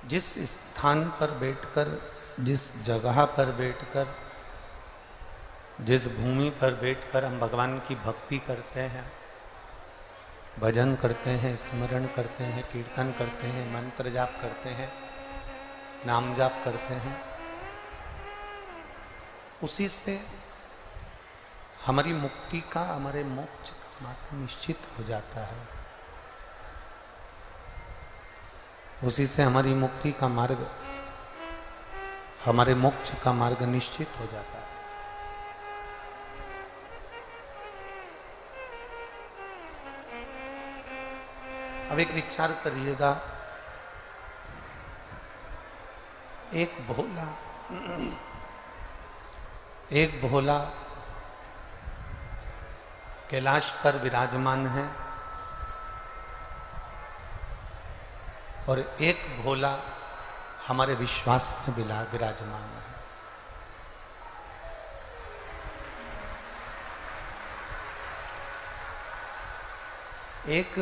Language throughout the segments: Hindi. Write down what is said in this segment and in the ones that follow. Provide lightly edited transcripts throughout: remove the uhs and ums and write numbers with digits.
जिस स्थान पर बैठकर, जिस जगह पर बैठकर, जिस भूमि पर बैठकर हम भगवान की भक्ति करते हैं, भजन करते हैं, स्मरण करते हैं, कीर्तन करते हैं, मंत्र जाप करते हैं, नाम जाप करते हैं, उसी से हमारी मुक्ति का, हमारे मोक्ष का मार्ग निश्चित हो जाता है। उसी से हमारी मुक्ति का मार्ग, हमारे मोक्ष का मार्ग निश्चित हो जाता है। अब एक विचार करिएगा, एक भोला कैलाश पर विराजमान है और एक भोला हमारे विश्वास में विराजमान है। एक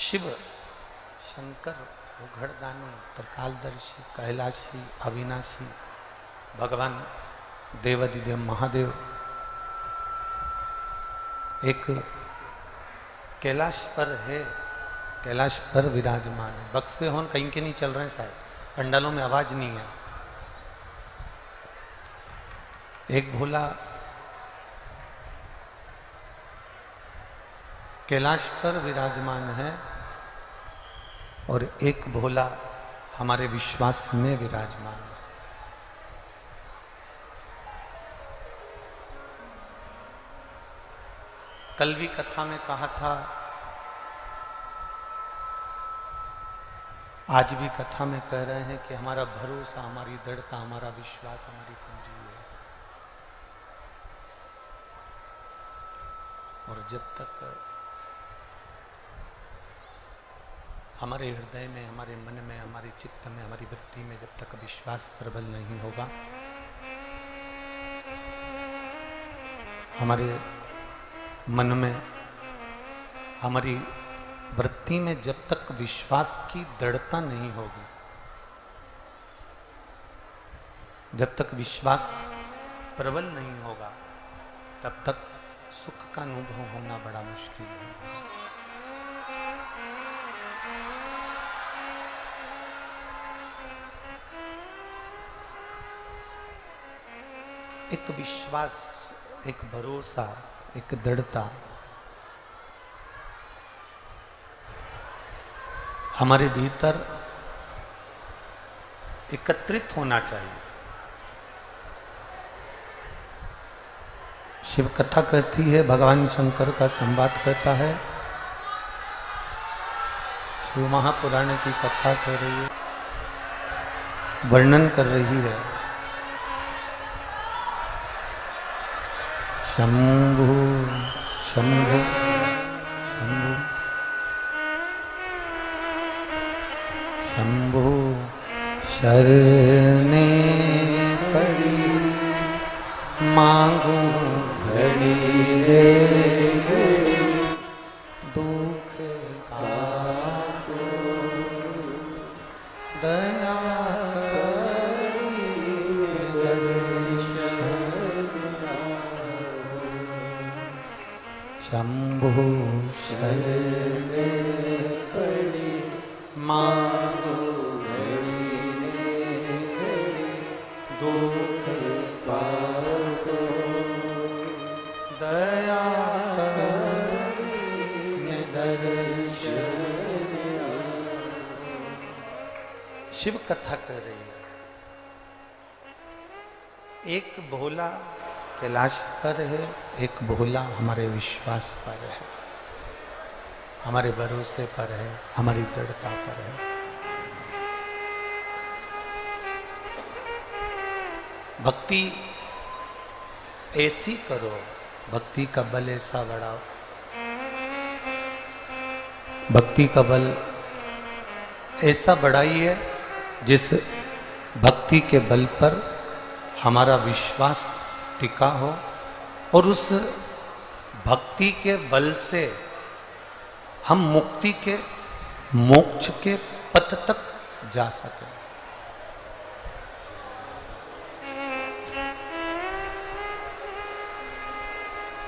शिव शंकर घड़दानी, त्रिकालदर्शी, कैलाशी, अविनाशी भगवान देवाधिदेव महादेव एक कैलाश पर है, कैलाश पर विराजमान है। बक्से होन कहीं के नहीं चल रहे हैं, शायद पंडालों में आवाज नहीं है। एक भोला कैलाश पर विराजमान है और एक भोला हमारे विश्वास में विराजमान है। कल भी कथा में कहा था, आज भी कथा में कह रहे हैं कि हमारा भरोसा, हमारी दृढ़ता, हमारा विश्वास हमारी पूंजी है। और जब तक हमारे हृदय में, हमारे मन में, हमारे चित्त में, हमारी वृत्ति में जब तक विश्वास प्रबल नहीं होगा, हमारे मन में, हमारी वृत्ति में जब तक विश्वास की दृढ़ता नहीं होगी, जब तक विश्वास प्रबल नहीं होगा, तब तक सुख का अनुभव होना बड़ा मुश्किल है। एक विश्वास, एक भरोसा, एक दृढ़ता हमारे भीतर एकत्रित होना चाहिए। शिव कथा कहती है, भगवान शंकर का संवाद कहता है, शिव महापुराण की कथा कह रही है, वर्णन कर रही है। शंभु शंभु शंभु शंभु शरणे पड़ी मांगू घड़ी रे, दुख का दया शंभु शरणे पड़ी मांगो दुख पाओ, दया दर्शन। शिव कथा कर रही है। एक भोला कैलाश पर है, एक भोला हमारे विश्वास पर है, हमारे भरोसे पर है, हमारी दृढ़ता पर है। भक्ति ऐसी करो, भक्ति का बल ऐसा बढ़ाओ, भक्ति का बल ऐसा बढ़ाइए जिस भक्ति के बल पर हमारा विश्वास टिका हो और उस भक्ति के बल से हम मुक्ति के मोक्ष के पथ तक जा सके।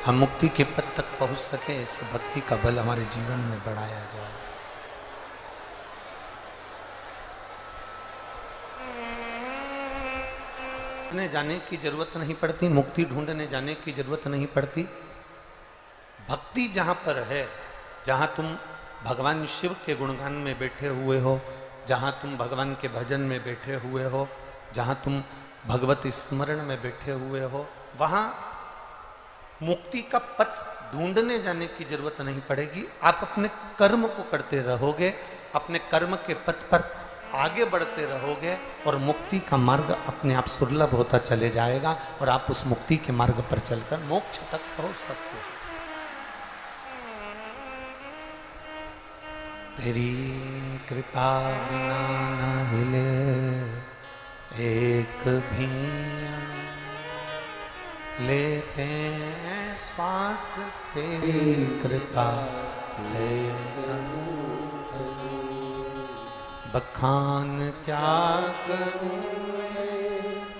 हम मुक्ति के पथ तक पहुंच सके, ऐसे भक्ति का बल हमारे जीवन में बढ़ाया जाए। ढूंढने जाने की जरूरत नहीं पड़ती, मुक्ति ढूंढने जाने की जरूरत नहीं पड़ती। भक्ति जहां पर है, जहां तुम भगवान शिव के गुणगान में बैठे हुए हो, जहां तुम भगवान के भजन में बैठे हुए हो, जहां तुम भगवत स्मरण में बैठे हुए हो, वहां मुक्ति का पथ ढूंढने जाने की जरूरत नहीं पड़ेगी। आप अपने कर्म को करते रहोगे, अपने कर्म के पथ पर आगे बढ़ते रहोगे और मुक्ति का मार्ग अपने आप सुलभ होता चले जाएगा और आप उस मुक्ति के मार्ग पर चलकर मोक्ष तक पहुंच सकते हो। तेरी कृपा बिना न हिले एक भी लेते हैं श्वास, तेरी कृपा से बखान क्या करूं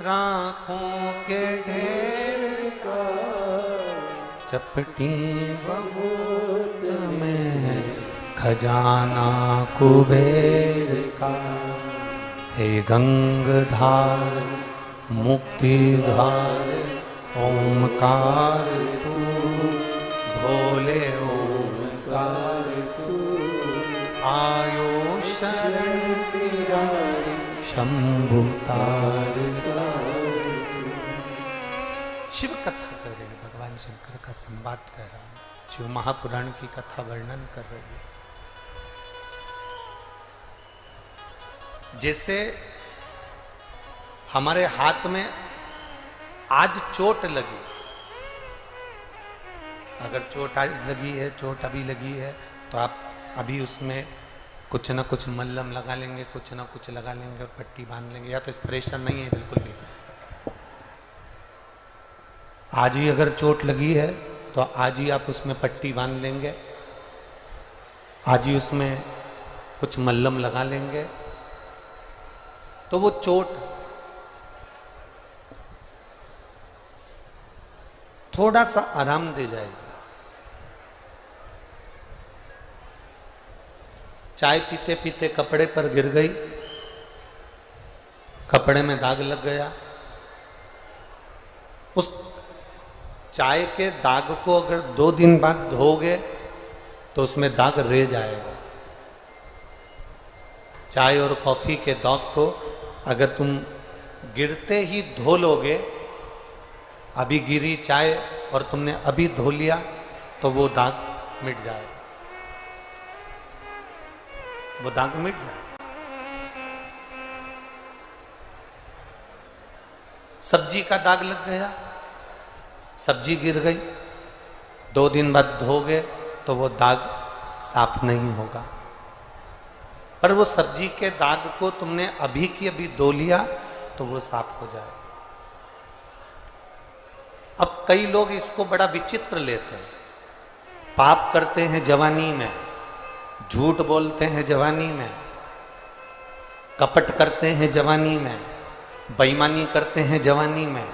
राखों के ढेर का, चपटी बबूत में खजाना कुबेर का। हे गंगधार मुक्तिधार ओमकार तू, भोले ओमकार तू, आयो शरण तेरा शंभु तार। शिव कथा कर रहे हैं, भगवान शंकर का संवाद कर रहा है, शिव महापुराण की कथा वर्णन कर रही है। जैसे हमारे हाथ में आज चोट लगी, अगर चोट आज लगी है, चोट अभी लगी है, तो आप अभी उसमें कुछ ना कुछ मल्लम लगा लेंगे, कुछ ना कुछ लगा लेंगे, पट्टी बांध लेंगे, या तो स्प्रेशन नहीं है बिल्कुल भी। आज ही अगर चोट लगी है तो आज ही आप उसमें पट्टी बांध लेंगे, आज ही उसमें कुछ मल्लम लगा लेंगे, तो वो चोट थोड़ा सा आराम दे जाएगी। चाय पीते पीते कपड़े पर गिर गई, कपड़े में दाग लग गया, उस चाय के दाग को अगर 2 दिन बाद धोगे तो उसमें दाग रह जाएगा। चाय और कॉफी के दाग को अगर तुम गिरते ही धो लोगे, अभी गिरी चाय और तुमने अभी धो लिया, तो वो दाग मिट जाएगा, वो दाग मिट जाएगा। सब्जी का दाग लग गया, सब्जी गिर गई, 2 दिन बाद धोगे तो वो दाग साफ नहीं होगा। पर वो सब्जी के दाग को तुमने अभी की अभी धो लिया तो वो साफ हो जाए। अब कई लोग इसको बड़ा विचित्र लेते हैं, पाप करते हैं जवानी में, झूठ बोलते हैं जवानी में, कपट करते हैं जवानी में, बेईमानी करते हैं जवानी में,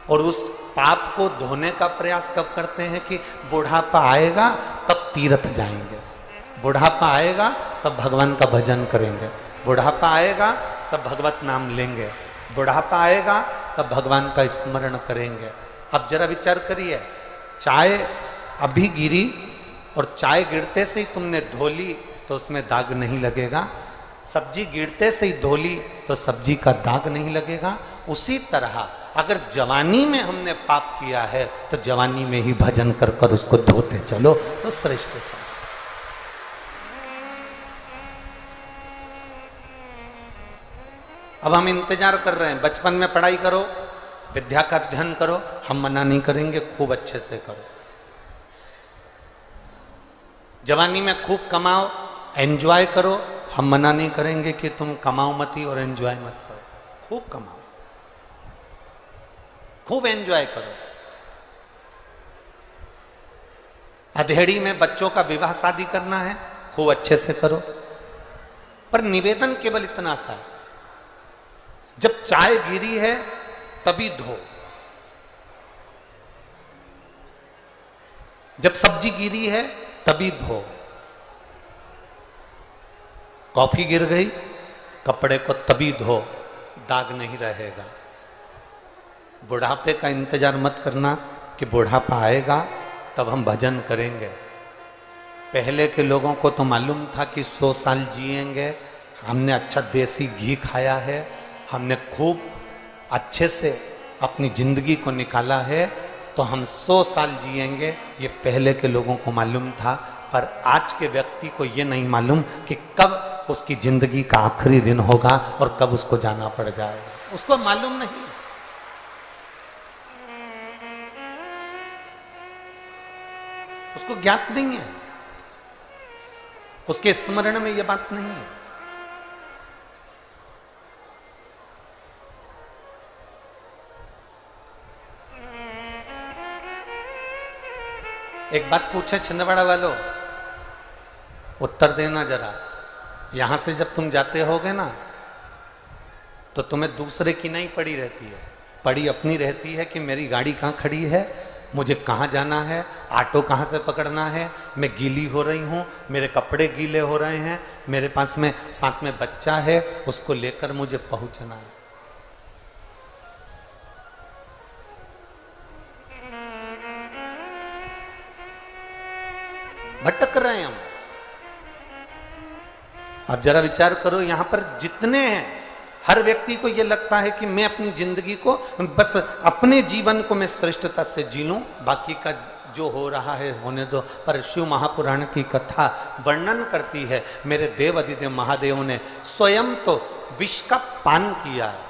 और उस पाप को धोने का प्रयास कब करते हैं कि बुढ़ापा आएगा तब तीर्थ जाएंगे, बुढ़ापा आएगा तब भगवान का भजन करेंगे, बुढ़ापा आएगा तब भगवत नाम लेंगे, बुढ़ापा आएगा तब भगवान का स्मरण करेंगे। अब जरा विचार करिए, चाय अभी गिरी और चाय गिरते से ही तुमने धो ली तो उसमें दाग नहीं लगेगा, सब्जी गिरते से ही धो ली तो सब्जी का दाग नहीं लगेगा। उसी तरह अगर जवानी में हमने पाप किया है तो जवानी में ही भजन कर कर उसको धोते चलो तो श्रेष्ठ है। अब हम इंतजार कर रहे हैं, बचपन में पढ़ाई करो, विद्या का अध्ययन करो, हम मना नहीं करेंगे, खूब अच्छे से करो। जवानी में खूब कमाओ, एंजॉय करो, हम मना नहीं करेंगे कि तुम कमाओ मत ही और एंजॉय मत करो, खूब कमाओ, खूब एंजॉय करो। अधेड़ी में बच्चों का विवाह शादी करना है, खूब अच्छे से करो। पर निवेदन केवल इतना सा है, जब चाय गिरी है तभी धो, जब सब्जी गिरी है तभी धो, कॉफी गिर गई कपड़े को तभी धो, दाग नहीं रहेगा। बुढ़ापे का इंतजार मत करना कि बुढ़ापा आएगा तब हम भजन करेंगे। पहले के लोगों को तो मालूम था कि 100 साल जिएंगे। हमने अच्छा देसी घी खाया है, हमने खूब अच्छे से अपनी जिंदगी को निकाला है, तो हम 100 साल जिएंगे, ये पहले के लोगों को मालूम था। पर आज के व्यक्ति को ये नहीं मालूम कि कब उसकी जिंदगी का आखिरी दिन होगा और कब उसको जाना पड़ जाएगा, उसको मालूम नहीं। उसको ज्ञात नहीं है, उसके स्मरण में यह बात नहीं है। एक बात पूछे छिंदवाड़ा वालों, उत्तर देना जरा। यहां से जब तुम जाते होगे ना तो तुम्हें दूसरे की नहीं पड़ी रहती है, पड़ी अपनी रहती है कि मेरी गाड़ी कहां खड़ी है, मुझे कहां जाना है, ऑटो कहां से पकड़ना है, मैं गीली हो रही हूं, मेरे कपड़े गीले हो रहे हैं, मेरे पास में साथ में बच्चा है, उसको लेकर मुझे पहुंचना है। भटक रहे हैं हम। अब जरा विचार करो, यहां पर जितने हैं, हर व्यक्ति को यह लगता है कि मैं अपनी जिंदगी को बस अपने जीवन को मैं श्रेष्ठता से जी लूं, बाकी का जो हो रहा है होने दो। पर शिव महापुराण की कथा वर्णन करती है, मेरे देव अधिदेव महादेव ने स्वयं तो विष का पान किया है।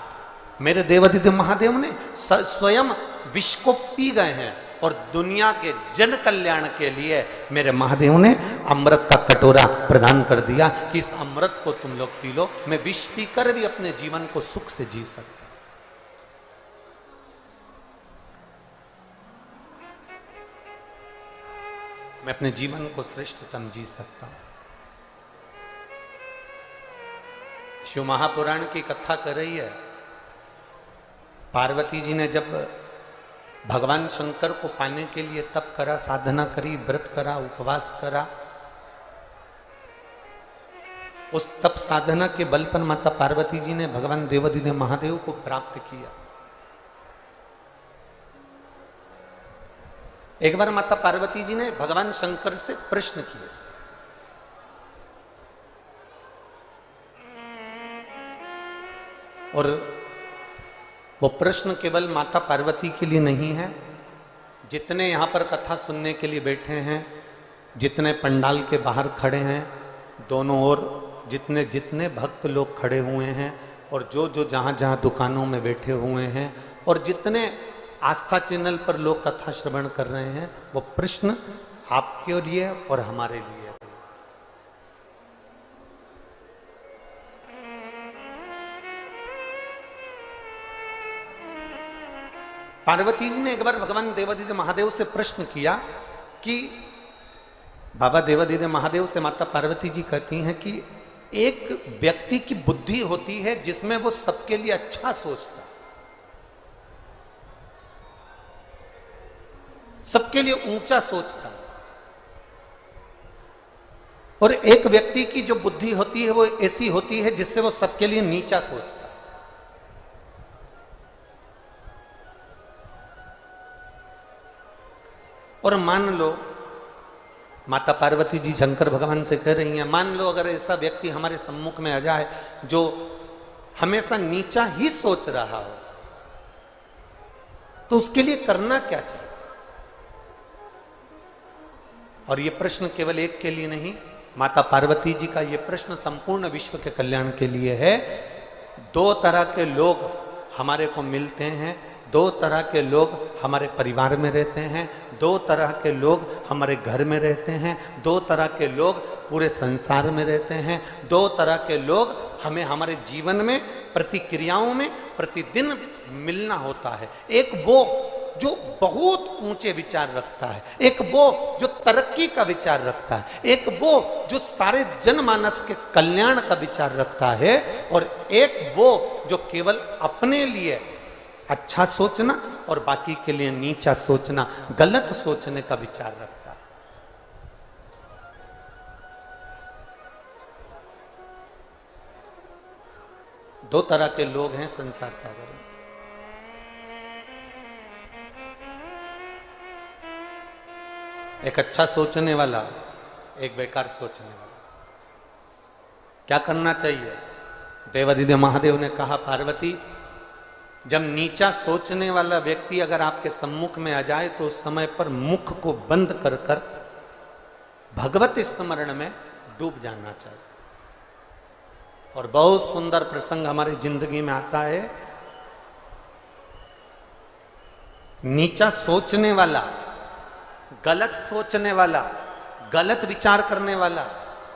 मेरे देव अधिदेव महादेव ने स्वयं विष को पी गए हैं और दुनिया के जन कल्याण के लिए मेरे महादेव ने अमृत का कटोरा प्रदान कर दिया कि इस अमृत को तुम लोग पी लो, मैं विष पीकर भी अपने जीवन को सुख से जी सकता। मैं अपने जीवन को श्रेष्ठतम जी सकता हूं। शिव महापुराण की कथा कर रही है, पार्वती जी ने जब भगवान शंकर को पाने के लिए तप करा, साधना करी, व्रत करा, उपवास करा, उस तप साधना के बल पर माता पार्वती जी ने भगवान देवाधिदेव महादेव को प्राप्त किया। एक बार माता पार्वती जी ने भगवान शंकर से प्रश्न किया, और वो प्रश्न केवल माता पार्वती के लिए नहीं है, जितने यहाँ पर कथा सुनने के लिए बैठे हैं, जितने पंडाल के बाहर खड़े हैं, दोनों ओर जितने जितने भक्त लोग खड़े हुए हैं, और जो जो जहाँ जहाँ दुकानों में बैठे हुए हैं, और जितने आस्था चैनल पर लोग कथा श्रवण कर रहे हैं, वो प्रश्न आपके लिए और हमारे लिए। पार्वती जी ने एक बार भगवान देवाधिदेव महादेव से प्रश्न किया कि बाबा देवाधिदेव महादेव से माता पार्वती जी कहती हैं कि एक व्यक्ति की बुद्धि होती है जिसमें वो सबके लिए अच्छा सोचता, सबके लिए ऊंचा सोचता, और एक व्यक्ति की जो बुद्धि होती है वो ऐसी होती है जिससे वो सबके लिए नीचा सोचता। और मान लो माता पार्वती जी शंकर भगवान से कह रही हैं, मान लो अगर ऐसा व्यक्ति हमारे सम्मुख में आ जाए जो हमेशा नीचा ही सोच रहा हो, तो उसके लिए करना क्या चाहिए? और ये प्रश्न केवल एक के लिए नहीं, माता पार्वती जी का ये प्रश्न संपूर्ण विश्व के कल्याण के लिए है। दो तरह के लोग हमारे को मिलते हैं, दो तरह के लोग हमारे परिवार में रहते हैं, दो तरह के लोग हमारे घर में रहते हैं, दो तरह के लोग पूरे संसार में रहते हैं, दो तरह के लोग हमें हमारे जीवन में प्रतिक्रियाओं में प्रतिदिन मिलना होता है। एक वो जो बहुत ऊंचे विचार रखता है, एक वो जो तरक्की का विचार रखता है, एक वो जो सारे जनमानस के कल्याण का विचार रखता है, और एक वो जो केवल अपने लिए अच्छा सोचना और बाकी के लिए नीचा सोचना, गलत सोचने का विचार रखता है। दो तरह के लोग हैं संसार सागर में। एक अच्छा सोचने वाला, एक बेकार सोचने वाला। क्या करना चाहिए? देवादिदेव महादेव ने कहा, पार्वती, जब नीचा सोचने वाला व्यक्ति अगर आपके सम्मुख में आ जाए तो उस समय पर मुख को बंद कर कर भगवत स्मरण में डूब जाना चाहिए। और बहुत सुंदर प्रसंग हमारी जिंदगी में आता है। नीचा सोचने वाला, गलत सोचने वाला, गलत विचार करने वाला,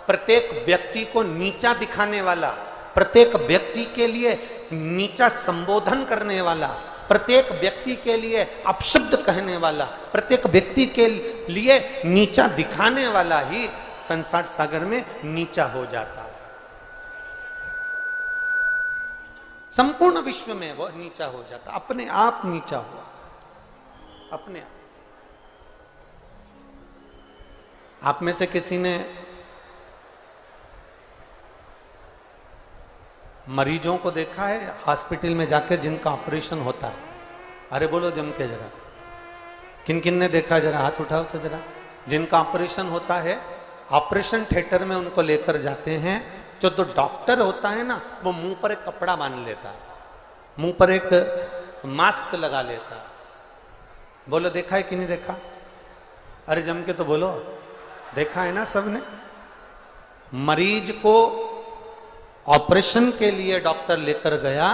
प्रत्येक व्यक्ति को नीचा दिखाने वाला, प्रत्येक व्यक्ति के लिए नीचा संबोधन करने वाला, प्रत्येक व्यक्ति के लिए अपशब्द कहने वाला, प्रत्येक व्यक्ति के लिए नीचा दिखाने वाला ही संसार सागर में नीचा हो जाता है। संपूर्ण विश्व में वो नीचा हो जाता, अपने आप नीचा हो, अपने आप में से किसी ने मरीजों को देखा है हॉस्पिटल में जाकर जिनका ऑपरेशन होता है? अरे बोलो जम के जरा, किन किन ने देखा? जरा हाथ उठाओ तो जरा। जिनका ऑपरेशन होता है, ऑपरेशन थिएटर में उनको लेकर जाते हैं। जो तो डॉक्टर होता है ना, वो मुंह पर एक कपड़ा बांध लेता है, मुंह पर एक मास्क लगा लेता है। बोलो देखा है कि नहीं देखा? अरे जम के तो बोलो, देखा है ना सबने? मरीज को ऑपरेशन के लिए डॉक्टर लेकर गया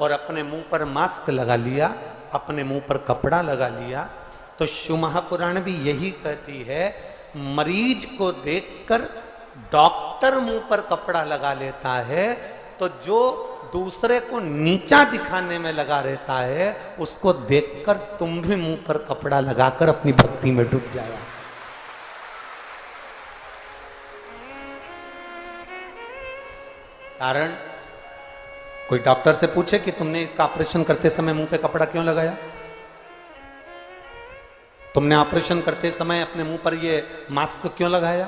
और अपने मुंह पर मास्क लगा लिया, अपने मुंह पर कपड़ा लगा लिया। तो शिव महापुराण भी यही कहती है, मरीज को देखकर डॉक्टर मुंह पर कपड़ा लगा लेता है, तो जो दूसरे को नीचा दिखाने में लगा रहता है, उसको देखकर तुम भी मुंह पर कपड़ा लगाकर अपनी भक्ति में डूब जाओ। कारण कोई डॉक्टर से पूछे कि तुमने इसका ऑपरेशन करते समय मुंह पे कपड़ा क्यों लगाया? तुमने ऑपरेशन करते समय अपने मुंह पर ये मास्क क्यों लगाया?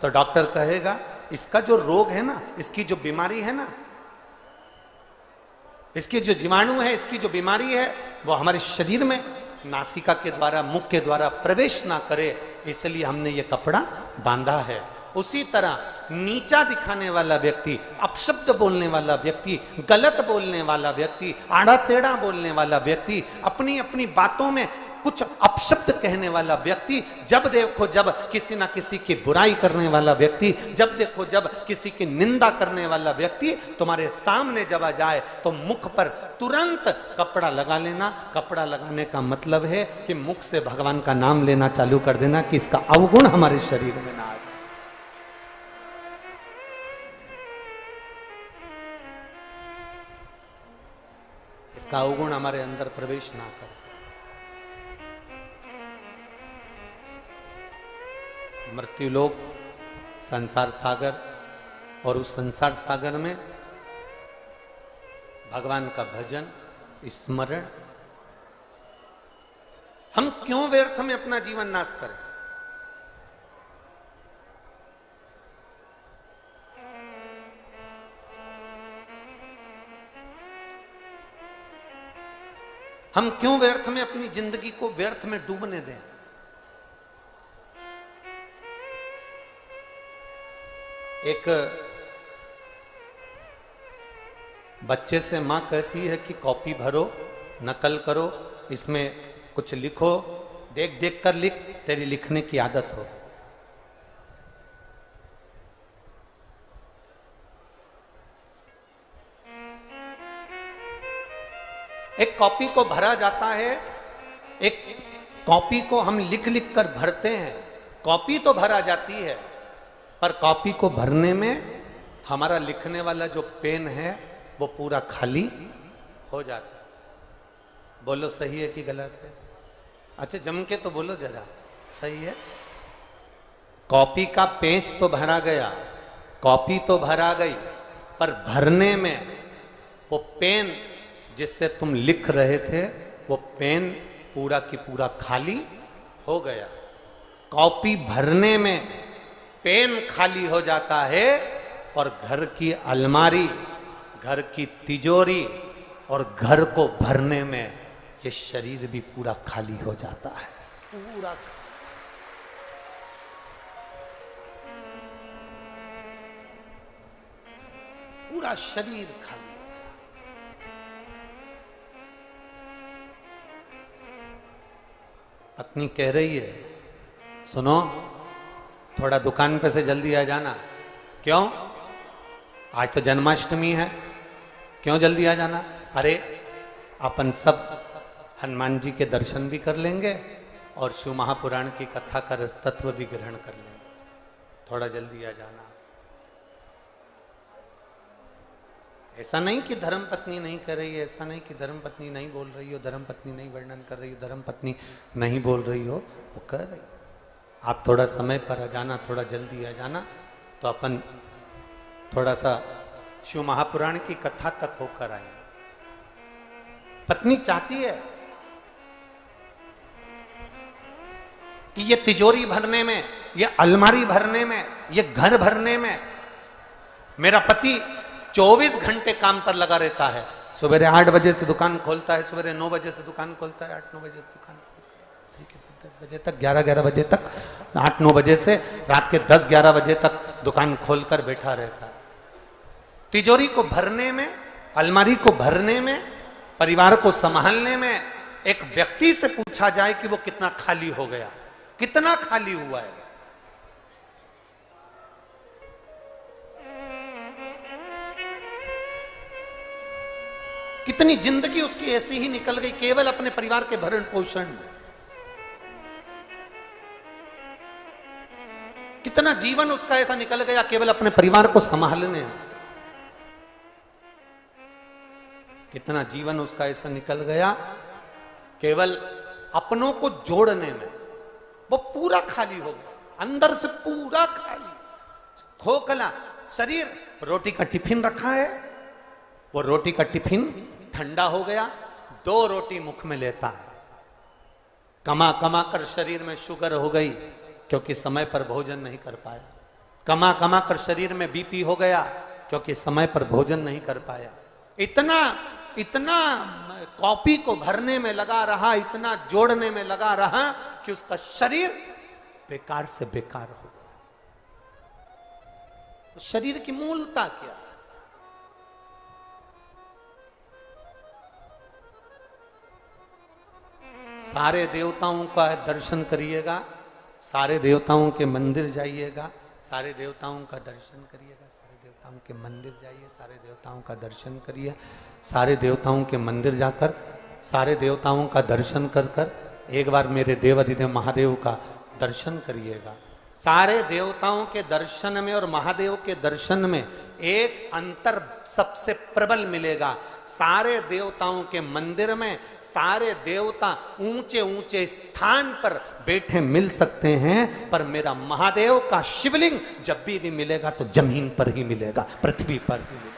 तो डॉक्टर कहेगा, इसका जो रोग है ना, इसकी जो बीमारी है ना, इसकी जो जीवाणु है, इसकी जो बीमारी है, वो हमारे शरीर में नासिका के द्वारा, मुख के द्वारा प्रवेश ना करे, इसलिए हमने ये कपड़ा बांधा है। उसी तरह नीचा दिखाने वाला व्यक्ति, अपशब्द बोलने वाला व्यक्ति, गलत बोलने वाला व्यक्ति, आड़ा टेढ़ा बोलने वाला व्यक्ति, अपनी अपनी बातों में कुछ अपशब्द कहने वाला व्यक्ति, जब देखो जब किसी ना किसी की बुराई करने वाला व्यक्ति, जब देखो जब किसी की निंदा करने वाला व्यक्ति तुम्हारे सामने जब आ जाए तो मुख पर तुरंत कपड़ा लगा लेना। कपड़ा लगाने का मतलब है कि मुख से भगवान का नाम लेना चालू कर देना कि इसका अवगुण हमारे शरीर में ना आ जाए। इसका अवगुण हमारे अंदर प्रवेश ना कर। मृत्युलोक, संसार सागर, और उस संसार सागर में भगवान का भजन, स्मरण। हम क्यों व्यर्थ में अपना जीवन नाश करें? हम क्यों व्यर्थ में अपनी जिंदगी को व्यर्थ में डूबने दें? एक बच्चे से मां कहती है कि कॉपी भरो, नकल करो, इसमें कुछ लिखो, देख देख कर लिख, तेरी लिखने की आदत हो। एक कॉपी को भरा जाता है, एक कॉपी को हम लिख लिख कर भरते हैं। कॉपी तो भरा जाती है, पर कॉपी को भरने में हमारा लिखने वाला जो पेन है वो पूरा खाली हो जाता है। बोलो सही है कि गलत है? अच्छा जम के तो बोलो जरा, सही है। कॉपी का पेच तो भरा गया, कॉपी तो भरा गई, पर भरने में वो पेन जिससे तुम लिख रहे थे वो पेन पूरा की पूरा खाली हो गया। कॉपी भरने में पेन खाली हो जाता है और घर की अलमारी, घर की तिजोरी और घर को भरने में ये शरीर भी पूरा खाली हो जाता है। पूरा शरीर खाली हो गया। पत्नी कह रही है, सुनो थोड़ा दुकान पे से जल्दी आ जाना। क्यों? आज तो जन्माष्टमी है, क्यों जल्दी आ जाना? अरे अपन सब हनुमान जी के दर्शन भी कर लेंगे और शिव महापुराण की कथा का रस तत्व भी ग्रहण कर लेंगे, थोड़ा जल्दी आ जाना। ऐसा नहीं कि धर्म पत्नी नहीं कर रही है, ऐसा नहीं कि धर्म पत्नी नहीं बोल रही हो, धर्म पत्नी नहीं वर्णन कर रही हो, धर्म पत्नी नहीं बोल रही हो, वो कर रही। आप थोड़ा समय पर आ जाना, थोड़ा जल्दी आ जाना, तो अपन थोड़ा सा शिव महापुराण की कथा तक होकर आए। पत्नी चाहती है कि ये तिजोरी भरने में, ये अलमारी भरने में, ये घर भरने में मेरा पति 24 घंटे काम पर लगा रहता है। सुबह 8 बजे से दुकान खोलता है, सुबह 9 बजे से दुकान खोलता है, 8-9 बजे से दुकान खोलता है, ठीक है, 10 बजे तक, 11-11 बजे तक, 8-9 बजे से रात के 10-11 बजे तक दुकान खोलकर बैठा रहता है। तिजोरी को भरने में, अलमारी को भरने में, परिवार को संभालने में एक व्यक्ति से पूछा जाए कि वो कितना खाली हो गया, कितना खाली हुआ है। कितनी जिंदगी उसकी ऐसी ही निकल गई केवल अपने परिवार के भरण पोषण में। कितना जीवन उसका ऐसा निकल गया केवल अपने परिवार को संभालने में। कितना जीवन उसका ऐसा निकल गया केवल अपनों को जोड़ने में। वो पूरा खाली हो गया, अंदर से पूरा खाली, खोखला शरीर। रोटी का टिफिन रखा है, वो रोटी का टिफिन ठंडा हो गया, 2 रोटी मुख में लेता है। कमा कमा कर शरीर में शुगर हो गई क्योंकि समय पर भोजन नहीं कर पाया। कमा कमा कर शरीर में बीपी हो गया क्योंकि समय पर भोजन नहीं कर पाया। इतना इतना कॉपी को भरने में लगा रहा, इतना जोड़ने में लगा रहा कि उसका शरीर बेकार से बेकार हो गया। शरीर की मूलता क्या? सारे देवताओं का दर्शन करिएगा, सारे देवताओं के मंदिर जाइएगा, सारे देवताओं का दर्शन करिएगा, सारे देवताओं के मंदिर जाइए, सारे देवताओं का दर्शन करिए। सारे देवताओं के मंदिर जाकर, सारे देवताओं का दर्शन कर कर एक बार मेरे देवाधिदेव महादेव का दर्शन करिएगा। सारे देवताओं के दर्शन में और महादेव के दर्शन में एक अंतर सबसे प्रबल मिलेगा। सारे देवताओं के मंदिर में सारे देवता ऊंचे ऊंचे स्थान पर बैठे मिल सकते हैं, पर मेरा महादेव का शिवलिंग जब भी मिलेगा तो जमीन पर ही मिलेगा, पृथ्वी पर ही मिलेगा।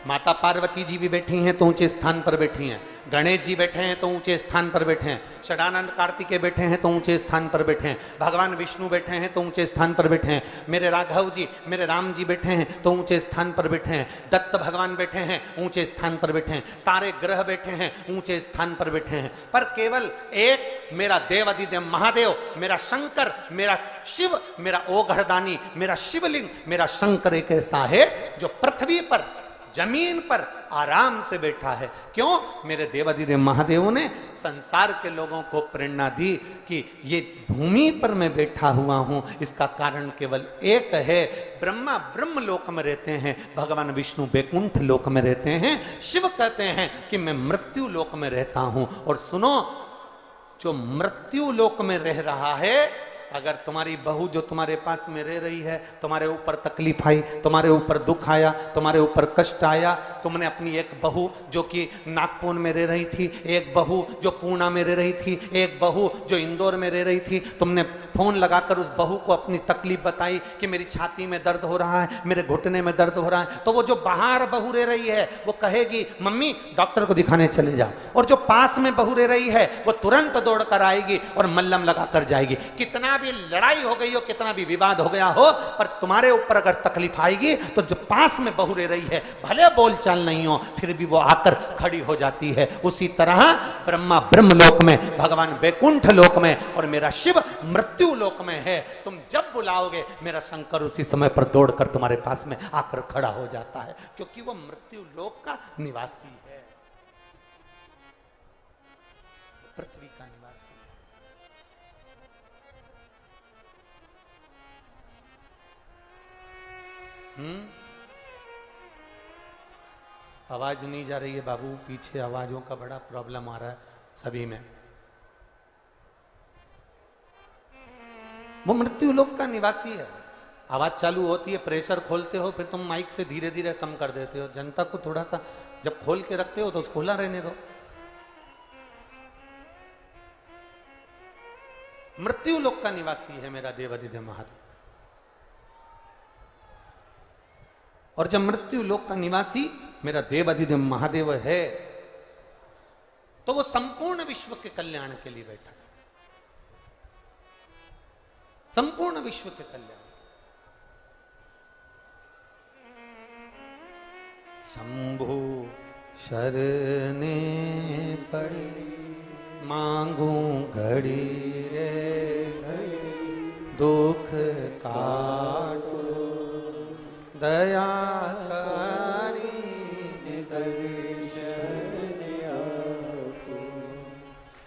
माता पार्वती जी भी बैठी हैं तो ऊंचे स्थान पर बैठी हैं, गणेश जी बैठे हैं तो ऊंचे स्थान पर बैठे हैं, षडानंद कार्तिकेय बैठे हैं तो ऊंचे स्थान पर बैठे हैं, भगवान विष्णु बैठे हैं तो ऊंचे स्थान पर बैठे हैं, मेरे राघव जी, मेरे राम जी बैठे हैं तो ऊंचे स्थान पर बैठे हैं, दत्त भगवान बैठे हैं ऊंचे स्थान पर बैठे हैं, सारे ग्रह बैठे हैं ऊंचे स्थान पर बैठे हैं, पर केवल एक मेरा देवाधिदेव महादेव, मेरा शंकर, मेरा शिव, मेरा ओघड़दानी, मेरा शिवलिंग, मेरा शंकर एक ऐसा है जो पृथ्वी पर, जमीन पर आराम से बैठा है। क्यों? मेरे देवाधिदेव महादेव ने संसार के लोगों को प्रेरणा दी कि ये भूमि पर मैं बैठा हुआ हूं, इसका कारण केवल एक है। ब्रह्मा ब्रह्म लोक में रहते हैं, भगवान विष्णु बैकुंठ लोक में रहते हैं, शिव कहते हैं कि मैं मृत्यु लोक में रहता हूं। और सुनो, जो मृत्यु लोक में रह रहा है अगर तुम्हारी बहू जो तुम्हारे पास में रह रही है, तुम्हारे ऊपर तकलीफ आई, तुम्हारे ऊपर दुख आया, तुम्हारे ऊपर कष्ट आया, तुमने अपनी एक बहू जो कि नागपुर में रह रही थी, एक बहू जो पूना में रह रही थी, एक बहू जो इंदौर में रह रही थी, तुमने फोन लगाकर उस बहू को अपनी तकलीफ बताई कि मेरी छाती में दर्द हो रहा है, मेरे घुटने में दर्द हो रहा है, तो वो जो बाहर बहू रह रही है वो कहेगी मम्मी डॉक्टर को दिखाने चले जाओ, और जो पास में बहू रह रही है वो तुरंत दौड़ कर आएगी और मल्लम लगा कर जाएगी। कितना भी लड़ाई हो गई हो, कितना भी विवाद हो गया हो, पर तुम्हारे ऊपर अगर तकलीफ आएगी तो जो पास में बहू रह रही है, भले बोलचाल नहीं हो, फिर भी वो आकर खड़ी हो जाती है। उसी तरह ब्रह्मा ब्रह्मलोक में, भगवान वैकुंठ लोक में, और मेरा शिव मृत्यु लोक में है। तुम जब बुलाओगे मेरा शंकर उसी समय पर दौड़कर तुम्हारे पास में आकर खड़ा हो जाता है, क्योंकि वो मृत्यु लोक का निवासी है, पृथ्वी का निवासी है। आवाज नहीं जा रही है बाबू, पीछे आवाजों का बड़ा प्रॉब्लम आ रहा है सभी में। वो मृत्यु लोक का निवासी है। आवाज चालू होती है, प्रेशर खोलते हो, फिर तुम माइक से धीरे धीरे कम कर देते हो। जनता को थोड़ा सा जब खोल के रखते हो तो खुला रहने दो। मृत्यु लोक का निवासी है मेरा देवाधिदेव महादेव। और जब मृत्यु लोक का निवासी मेरा देवाधिदेव महादेव है, तो वो संपूर्ण विश्व के कल्याण के लिए बैठा है, संपूर्ण विश्व के कल्याण। शंभु शरणे पड़े मांगू घड़ी रे घड़ी, दुख काटो दया करी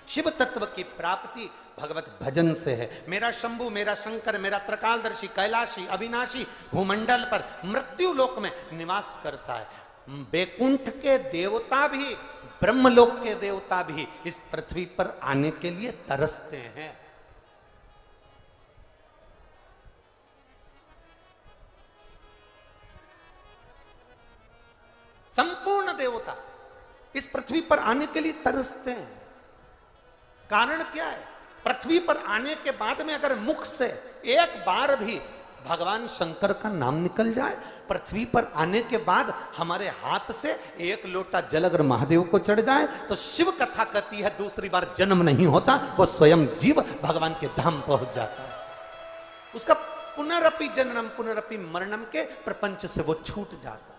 शिव तत्व की प्राप्ति भगवत भजन से है। मेरा शंभु, मेरा शंकर, मेरा त्रिकालदर्शी, कैलाशी, अविनाशी भूमंडल पर मृत्यु लोक में निवास करता है। वैकुंठ के देवता भी, ब्रह्मलोक के देवता भी इस पृथ्वी पर आने के लिए तरसते हैं। संपूर्ण देवता इस पृथ्वी पर आने के लिए तरसते हैं। कारण क्या है? पृथ्वी पर आने के बाद में अगर मुख से एक बार भी भगवान शंकर का नाम निकल जाए, पृथ्वी पर आने के बाद हमारे हाथ से एक लोटा जल अगर महादेव को चढ़ जाए, तो शिव कथा कहती है दूसरी बार जन्म नहीं होता, वो स्वयं जीव भगवान के धाम पहुंच जाता है। उसका पुनरपि जन्म पुनरपि मरणम के प्रपंच से वो छूट जाता है।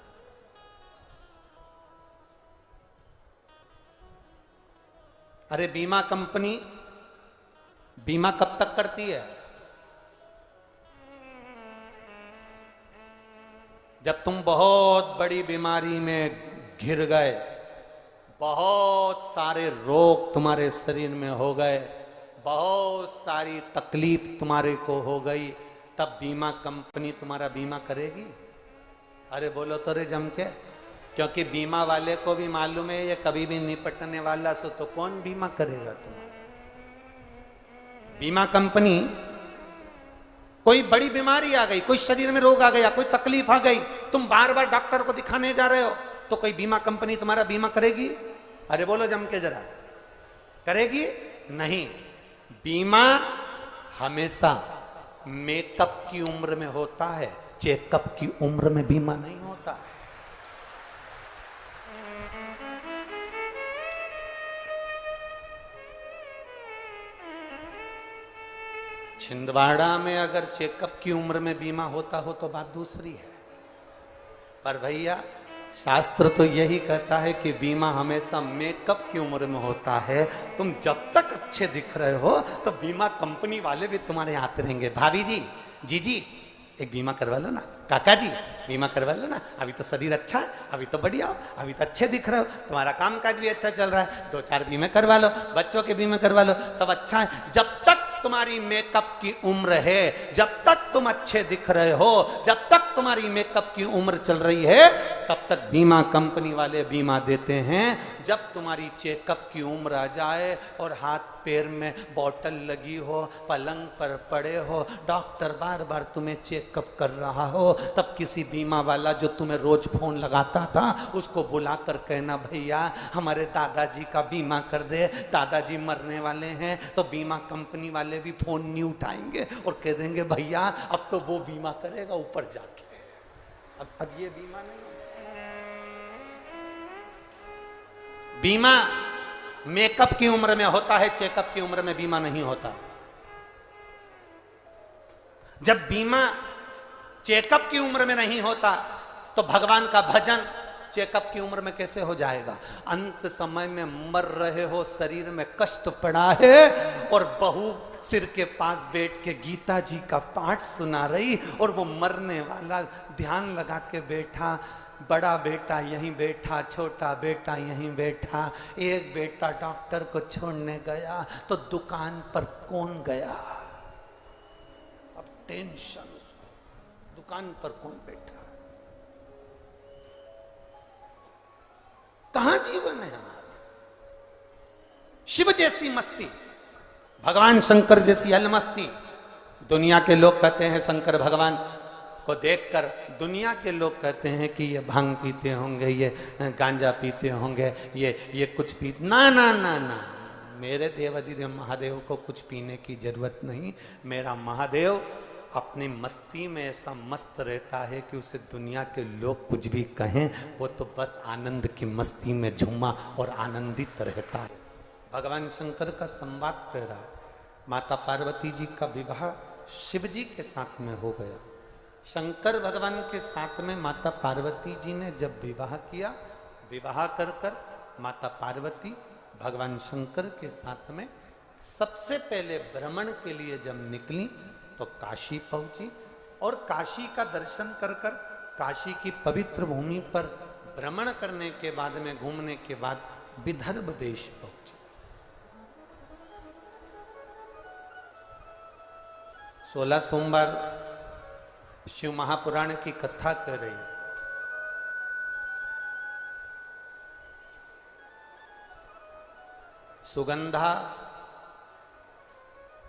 अरे बीमा कंपनी बीमा कब तक करती है? जब तुम बहुत बड़ी बीमारी में घिर गए, बहुत सारे रोग तुम्हारे शरीर में हो गए, बहुत सारी तकलीफ तुम्हारे को हो गई, तब बीमा कंपनी तुम्हारा बीमा करेगी। अरे बोलो तो रे जम के, क्योंकि बीमा वाले को भी मालूम है ये कभी भी निपटने वाला, सो तो कौन बीमा करेगा तुम्हारा? बीमा कंपनी, कोई बड़ी बीमारी आ गई, कोई शरीर में रोग आ गया, कोई तकलीफ आ गई, तुम बार बार डॉक्टर को दिखाने जा रहे हो, तो कोई बीमा कंपनी तुम्हारा बीमा करेगी? अरे बोलो जम के जरा, करेगी? नहीं। बीमा हमेशा मेकअप की उम्र में होता है, चेकअप की उम्र में बीमा नहीं होता। छिंदवाड़ा में अगर चेकअप की उम्र में बीमा होता हो तो बात दूसरी है, पर भैया शास्त्र तो यही कहता है कि बीमा हमेशा मेकअप की उम्र में होता है। तुम जब तक अच्छे दिख रहे हो तो बीमा कंपनी वाले भी तुम्हारे आते रहेंगे। भाभी जी, जीजी, एक बीमा करवा लो ना, काका जी बीमा करवा लो ना, अभी तो शरीर अच्छा है, अभी तो बढ़िया हो, अभी तो अच्छे दिख रहे हो, तुम्हारा काम काज भी अच्छा चल रहा है, 2-4 बीमे करवा लो, बच्चों के बीमे करवा लो, सब अच्छा है। जब तक तुम्हारी मेकअप की उम्र है, जब तक तुम अच्छे दिख रहे हो, जब तक तुम्हारी मेकअप की उम्र चल रही है, तब तक बीमा कंपनी वाले बीमा देते हैं। जब तुम्हारी चेकअप की उम्र आ जाए और हाथ पैर में बोतल लगी हो, पलंग पर पड़े हो, डॉक्टर बार बार तुम्हें चेकअप कर रहा हो, तब किसी बीमा वाला जो तुम्हें रोज फोन लगाता था उसको बुलाकर कहना, भैया हमारे दादाजी का बीमा कर दे, दादाजी मरने वाले हैं। तो बीमा कंपनी वाले भी फोन नहीं उठाएंगे और कह देंगे, भैया अब तो वो बीमा करेगा ऊपर जाके, अब ये बीमा नहीं। बीमा मेकअप की उम्र में होता है, चेकअप की उम्र में बीमा नहीं होता। जब बीमा चेकअप की उम्र में नहीं होता तो भगवान का भजन चेकअप की उम्र में कैसे हो जाएगा? अंत समय में मर रहे हो, शरीर में कष्ट पड़ा है और बहू सिर के पास बैठ के गीता जी का पाठ सुना रही और वो मरने वाला ध्यान लगा के बैठा, बड़ा बेटा यहीं बैठा, छोटा बेटा यहीं बैठा। एक बेटा डॉक्टर को छोड़ने गया तो दुकान पर कौन गया? अब टेंशन, दुकान पर कौन बैठा? कहां जीवन है हमारा? शिव जैसी मस्ती, भगवान शंकर जैसी अलमस्ती। दुनिया के लोग कहते हैं शंकर भगवान को देखकर, दुनिया के लोग कहते हैं कि ये भांग पीते होंगे, ये गांजा पीते होंगे, ये कुछ पी, ना ना ना ना, मेरे देवाधिदेव महादेव को कुछ पीने की जरूरत नहीं। मेरा महादेव अपनी मस्ती में ऐसा मस्त रहता है कि उसे दुनिया के लोग कुछ भी कहें, वो तो बस आनंद की मस्ती में झूमा और आनंदित रहता है। भगवान शंकर का संवाद कह रहा है, माता पार्वती जी का विवाह शिव जी के साथ में हो गया। शंकर भगवान के साथ में माता पार्वती जी ने जब विवाह किया, विवाह कर कर माता पार्वती भगवान शंकर के साथ में सबसे पहले भ्रमण के लिए जब निकली तो काशी पहुंची और काशी का दर्शन कर कर काशी की पवित्र भूमि पर भ्रमण करने के बाद में, घूमने के बाद विदर्भ देश पहुंची। 16 सोमवार शिव महापुराण की कथा कर रही है। सुगंधा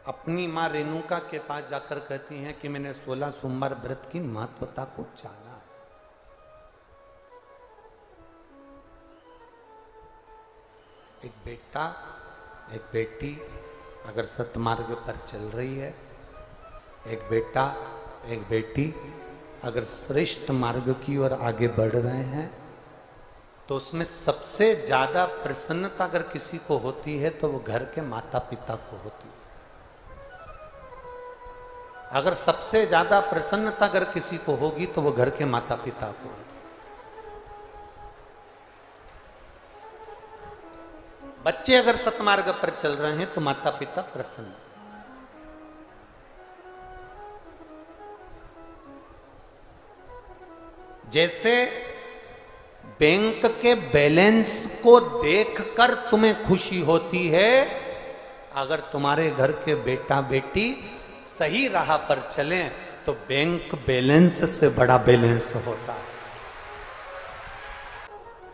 अपनी मां रेणुका के पास जाकर कहती हैं कि मैंने 16 सोमवार व्रत की महत्वता को जाना है। एक बेटा, एक बेटी अगर सतमार्ग पर चल रही है, एक बेटा, एक बेटी अगर श्रेष्ठ मार्ग की ओर आगे बढ़ रहे हैं, तो उसमें सबसे ज्यादा प्रसन्नता अगर किसी को होती है तो वो घर के माता पिता को होती है। अगर सबसे ज्यादा प्रसन्नता अगर किसी को होगी तो वो घर के माता पिता को। बच्चे अगर सतमार्ग पर चल रहे हैं तो माता पिता प्रसन्न। जैसे बैंक के बैलेंस को देखकर तुम्हें खुशी होती है, अगर तुम्हारे घर के बेटा बेटी सही राह पर चले तो बैंक बैलेंस से बड़ा बैलेंस होता है।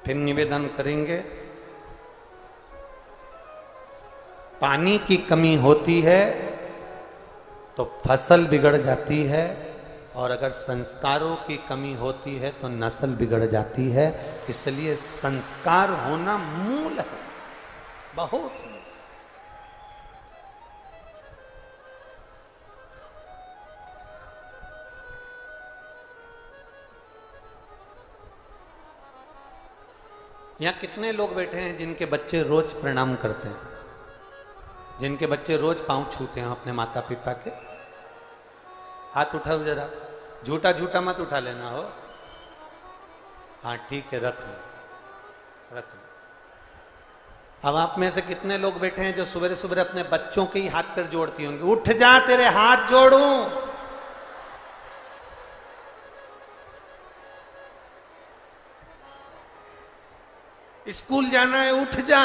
फिर निवेदन करेंगे, पानी की कमी होती है तो फसल बिगड़ जाती है, और अगर संस्कारों की कमी होती है तो नस्ल बिगड़ जाती है। इसलिए संस्कार होना मूल है, बहुत। यहां कितने लोग बैठे हैं जिनके बच्चे रोज प्रणाम करते हैं, जिनके बच्चे रोज पांव छूते हैं अपने माता पिता के? हाथ उठाओ जरा, झूठा झूठा मत उठा लेना हो। हाँ ठीक है, रख लो, रख लो। अब आप में से कितने लोग बैठे हैं जो सुबह सुबह अपने बच्चों के ही हाथ पर जोड़ती होंगी, उठ जा तेरे हाथ जोड़ूं। स्कूल जाना है, उठ जा।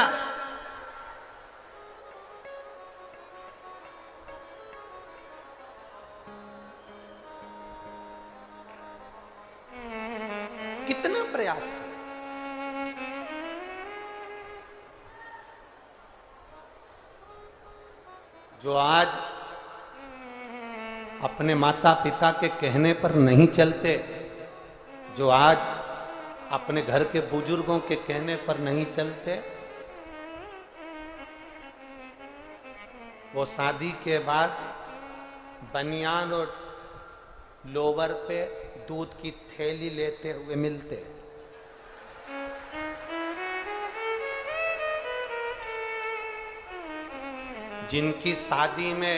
कितना प्रयास है। जो आज अपने माता पिता के कहने पर नहीं चलते, जो आज अपने घर के बुजुर्गों के कहने पर नहीं चलते, वो शादी के बाद बनियान और लोवर पे दूध की थैली लेते हुए मिलते। जिनकी शादी में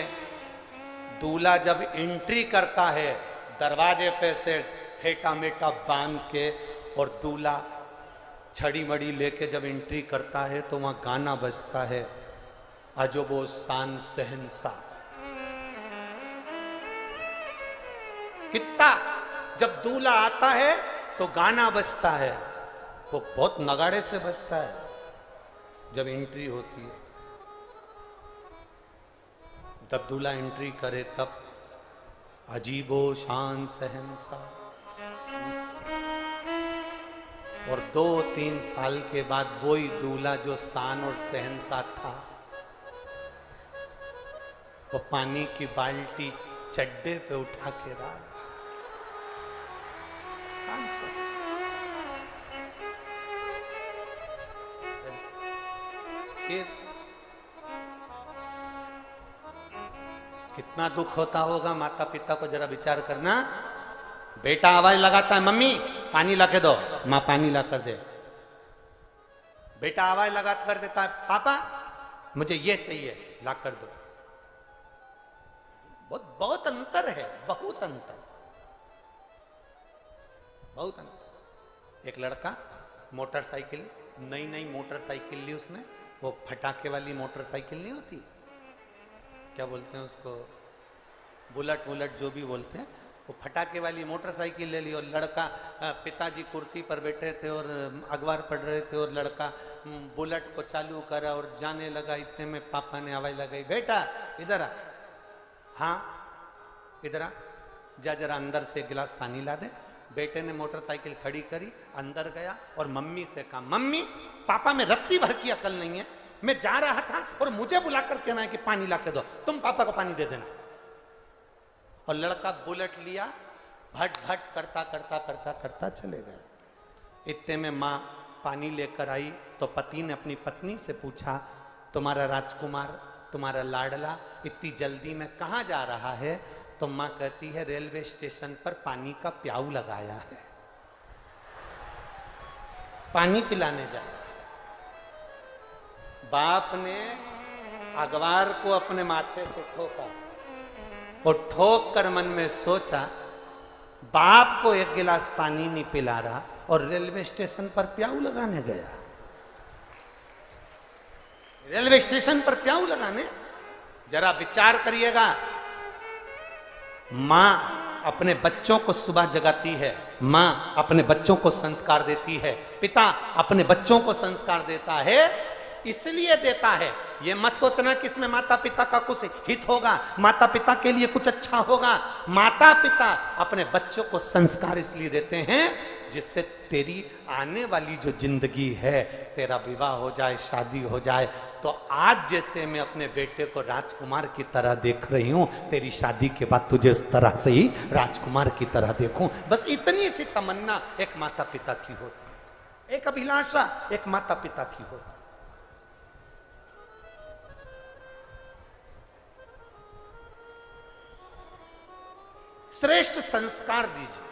दूल्हा जब एंट्री करता है दरवाजे पे से फेटा मेटा बांध के, और दूल्हा छड़ी मड़ी लेके जब एंट्री करता है तो वहां गाना बजता है, अजबो शान शहंशाह। कितना जब दूल्हा आता है तो गाना बजता है, वो बहुत नगाड़े से बजता है जब एंट्री होती है। जब दूल्हा एंट्री करे तब अजीबो शान शहंशाह। और 2-3 साल के बाद वही दूल्हा जो शान और शहंशाह था, वो पानी की बाल्टी चड्डे पे उठा के रहा। कितना दुख होता होगा माता पिता को, जरा विचार करना। बेटा आवाज लगाता है, मम्मी पानी ला के दो, माँ पानी ला कर दे। बेटा आवाज लगा कर देता है, पापा मुझे ये चाहिए, ला कर दो। बहुत बहुत अंतर है, बहुत अंतर, बहुत अंतर। एक लड़का मोटरसाइकिल, नई नई मोटरसाइकिल ली उसने, वो फटाके वाली मोटरसाइकिल नहीं होती, क्या बोलते हैं उसको, बुलेट वुलेट जो भी बोलते हैं, वो फटाके वाली मोटरसाइकिल ले ली। और लड़का, पिताजी कुर्सी पर बैठे थे और अखबार पढ़ रहे थे, और लड़का बुलेट को चालू करा और जाने लगा। इतने में पापा ने आवाज लगाई, बेटा इधर आ। हाँ इधर आ, जा जरा अंदर से गिलास पानी ला दे। बेटे ने मोटरसाइकिल खड़ी करी, अंदर गया और मम्मी से कहा, मम्मी पापा में रत्ती भर की अकल नहीं है, मैं जा रहा था और मुझे बुलाकर कहना है कि पानी ला के दो, तुम पापा को पानी दे देना। और लड़का बुलेट लिया, भट भट करता करता करता करता चले गए। इतने में माँ पानी लेकर आई तो पति ने अपनी पत्नी से पूछा, तुम्हारा राजकुमार, तुम्हारा लाडला इतनी जल्दी में कहाँ जा रहा है? तो माँ कहती है, रेलवे स्टेशन पर पानी का प्याऊ लगाया है, पानी पिलाने जा। बाप ने अखबार को अपने माथे से ठोका और ठोक कर मन में सोचा, बाप को एक गिलास पानी नहीं पिला रहा और रेलवे स्टेशन पर प्याऊ लगाने गया। रेलवे स्टेशन पर प्याऊ लगाने, जरा विचार करिएगा। मां अपने बच्चों को सुबह जगाती है, मां अपने बच्चों को संस्कार देती है, पिता अपने बच्चों को संस्कार देता है। इसलिए देता है, ये मत सोचना कि इसमें माता पिता का कुछ हित होगा, माता पिता के लिए कुछ अच्छा होगा। माता पिता अपने बच्चों को संस्कार इसलिए देते हैं जिससे तेरी आने वाली जो जिंदगी है, तेरा विवाह हो जाए, शादी हो जाए, तो आज जैसे मैं अपने बेटे को राजकुमार की तरह देख रही हूं, तेरी शादी के बाद तुझे इस तरह से ही राजकुमार की तरह देखूं। बस इतनी सी तमन्ना एक माता पिता की होती, एक अभिलाषा एक माता पिता की होती। श्रेष्ठ संस्कार दीजिए,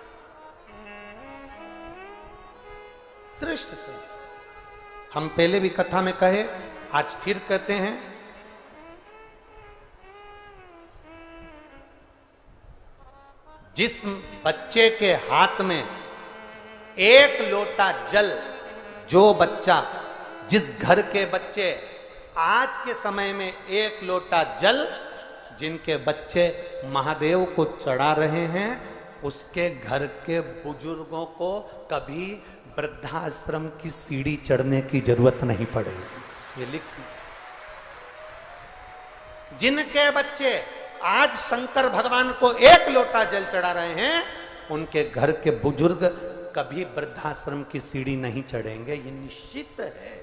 श्रेष्ठ संस्कार। हम पहले भी कथा में कहे, आज फिर कहते हैं, जिस बच्चे के हाथ में एक लोटा जल, जो बच्चा, जिस घर के बच्चे आज के समय में एक लोटा जल जिनके बच्चे महादेव को चढ़ा रहे हैं, उसके घर के बुजुर्गों को कभी वृद्धाश्रम की सीढ़ी चढ़ने की जरूरत नहीं पड़ेगी। ये लिख, जिनके बच्चे आज शंकर भगवान को एक लोटा जल चढ़ा रहे हैं, उनके घर के बुजुर्ग कभी वृद्धाश्रम की सीढ़ी नहीं चढ़ेंगे, ये निश्चित है।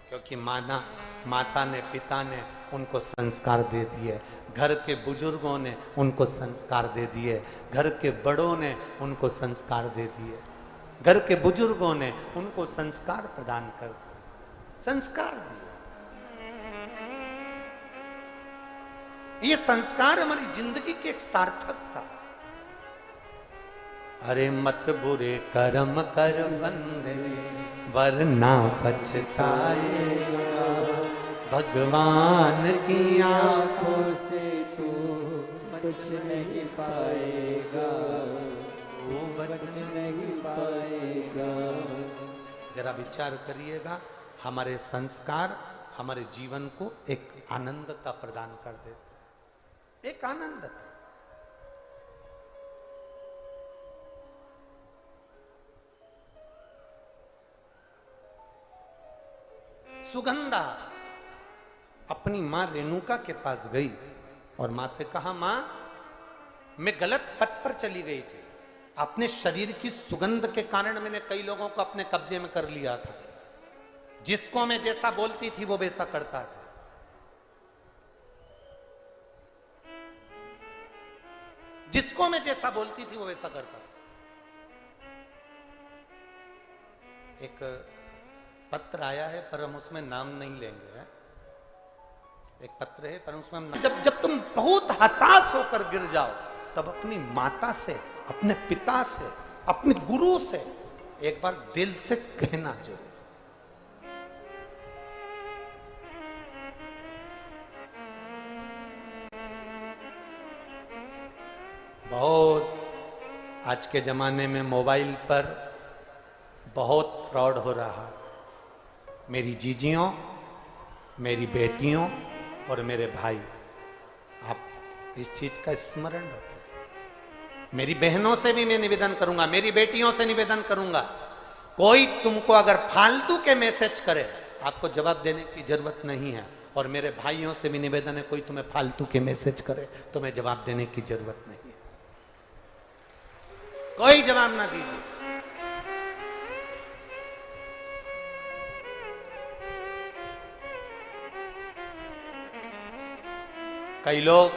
क्योंकि माता ने, पिता ने उनको संस्कार दे दिए, घर के बुजुर्गों ने उनको संस्कार दे दिए, घर के बड़ों ने उनको संस्कार दे दिए, घर के बुजुर्गों ने उनको संस्कार प्रदान कर दिए, संस्कार दिए। ये संस्कार हमारी जिंदगी की एक सार्थकता। अरे मत बुरे कर्म कर बंदे वरना पछताएगा, भगवान की आंखों से तू बच नहीं पाएगा, वो बच नहीं पाएगा। जरा विचार करिएगा, हमारे संस्कार हमारे जीवन को एक आनंदता प्रदान कर देते, एक आनंदता। सुगंधा अपनी मां रेणुका के पास गई और मां से कहा, मां मैं गलत पथ पर चली गई थी, अपने शरीर की सुगंध के कारण मैंने कई लोगों को अपने कब्जे में कर लिया था, जिसको मैं जैसा बोलती थी वो वैसा करता था। जिसको मैं जैसा बोलती थी वो वैसा करता था। एक पत्र आया है पर हम उसमें नाम नहीं लेंगे, है? एक पत्र है पर उसमें हम जब तुम बहुत हताश होकर गिर जाओ तब अपनी माता से, अपने पिता से, अपने गुरु से एक बार दिल से कहना जरूर। बहुत आज के जमाने में मोबाइल पर बहुत फ्रॉड हो रहा है। मेरी जीजियों, मेरी बेटियों और मेरे भाई, आप इस चीज का स्मरण रखें। मेरी बहनों से भी मैं निवेदन करूंगा, मेरी बेटियों से निवेदन करूंगा, कोई तुमको अगर फालतू के मैसेज करे आपको जवाब देने की जरूरत नहीं है। और मेरे भाइयों से भी निवेदन है, कोई तुम्हें फालतू के मैसेज करे तुम्हें जवाब देने की जरूरत नहीं है, कोई जवाब ना दीजिए। कई लोग,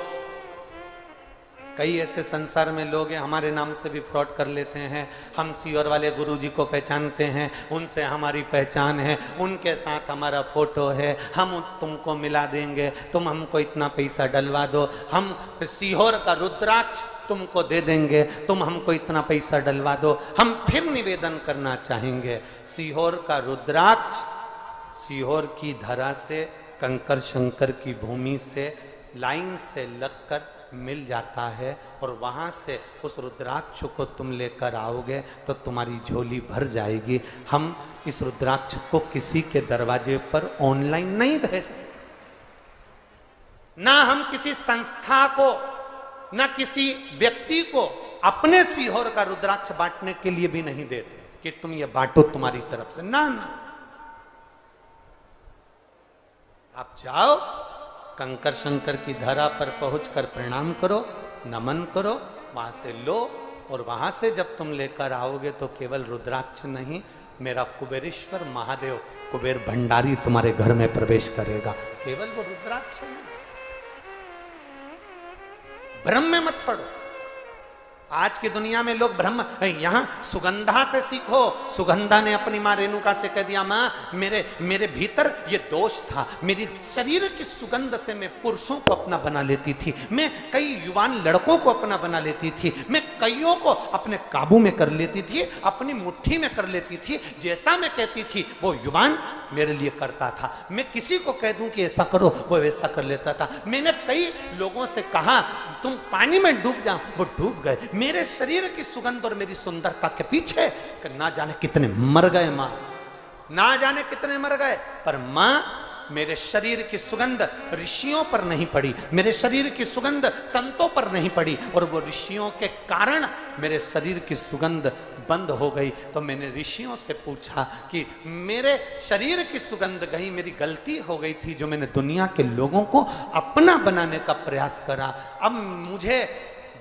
कई ऐसे संसार में लोग हैं, हमारे नाम से भी फ्रॉड कर लेते हैं। हम सीहोर वाले गुरुजी को पहचानते हैं, उनसे हमारी पहचान है, उनके साथ हमारा फोटो है, हम तुमको मिला देंगे, तुम हमको इतना पैसा डलवा दो, हम सीहोर का रुद्राक्ष तुमको दे देंगे, तुम हमको इतना पैसा डलवा दो। हम फिर निवेदन करना चाहेंगे, सीहोर का रुद्राक्ष सीहोर की धरा से, कंकर शंकर की भूमि से लाइन से लगकर मिल जाता है, और वहां से उस रुद्राक्ष को तुम लेकर आओगे तो तुम्हारी झोली भर जाएगी। हम इस रुद्राक्ष को किसी के दरवाजे पर ऑनलाइन नहीं भेजते, ना हम किसी संस्था को, ना किसी व्यक्ति को अपने सीहोर का रुद्राक्ष बांटने के लिए भी नहीं देते कि तुम ये बांटो तुम्हारी तरफ से, ना ना। आप जाओ, कंकर शंकर की धरा पर पहुंचकर प्रणाम करो, नमन करो, वहां से लो, और वहां से जब तुम लेकर आओगे तो केवल रुद्राक्ष नहीं, मेरा कुबेरेश्वर महादेव कुबेर भंडारी तुम्हारे घर में प्रवेश करेगा। केवल वो रुद्राक्ष नहीं। भ्रम में मत पड़ो। आज की दुनिया में लोग भ्रम, यहां सुगंधा से सीखो। सुगंधा ने अपनी मां रेणुका से कह दिया, मां मेरे भीतर ये दोष था, मेरी शरीर की सुगंध से मैं पुरुषों को अपना बना लेती थी, मैं कई युवान लड़कों को अपना बना लेती थी, मैं कईयों को अपने काबू में कर लेती थी, अपनी मुट्ठी में कर लेती थी। जैसा मैं कहती थी वो युवान मेरे लिए करता था, मैं किसी को कह दूं कि ऐसा करो वो वैसा कर लेता था। मैंने कई लोगों से कहा तुम पानी में डूब जाओ, वो डूब गए। मेरे शरीर की सुगंध और मेरी सुंदरता के पीछे ना जाने कितने मर गए मां, ना जाने कितने मर गए, पर मां मेरे शरीर की सुगंध ऋषियों पर नहीं पड़ी, मेरे शरीर की सुगंध संतों पर नहीं पड़ी, और वो ऋषियों के कारण मेरे शरीर की सुगंध बंद हो गई। तो मैंने ऋषियों से पूछा कि मेरे शरीर की सुगंध गई, मेरी गलती हो गई थी जो मैंने दुनिया के लोगों को अपना बनाने का प्रयास करा। अब मुझे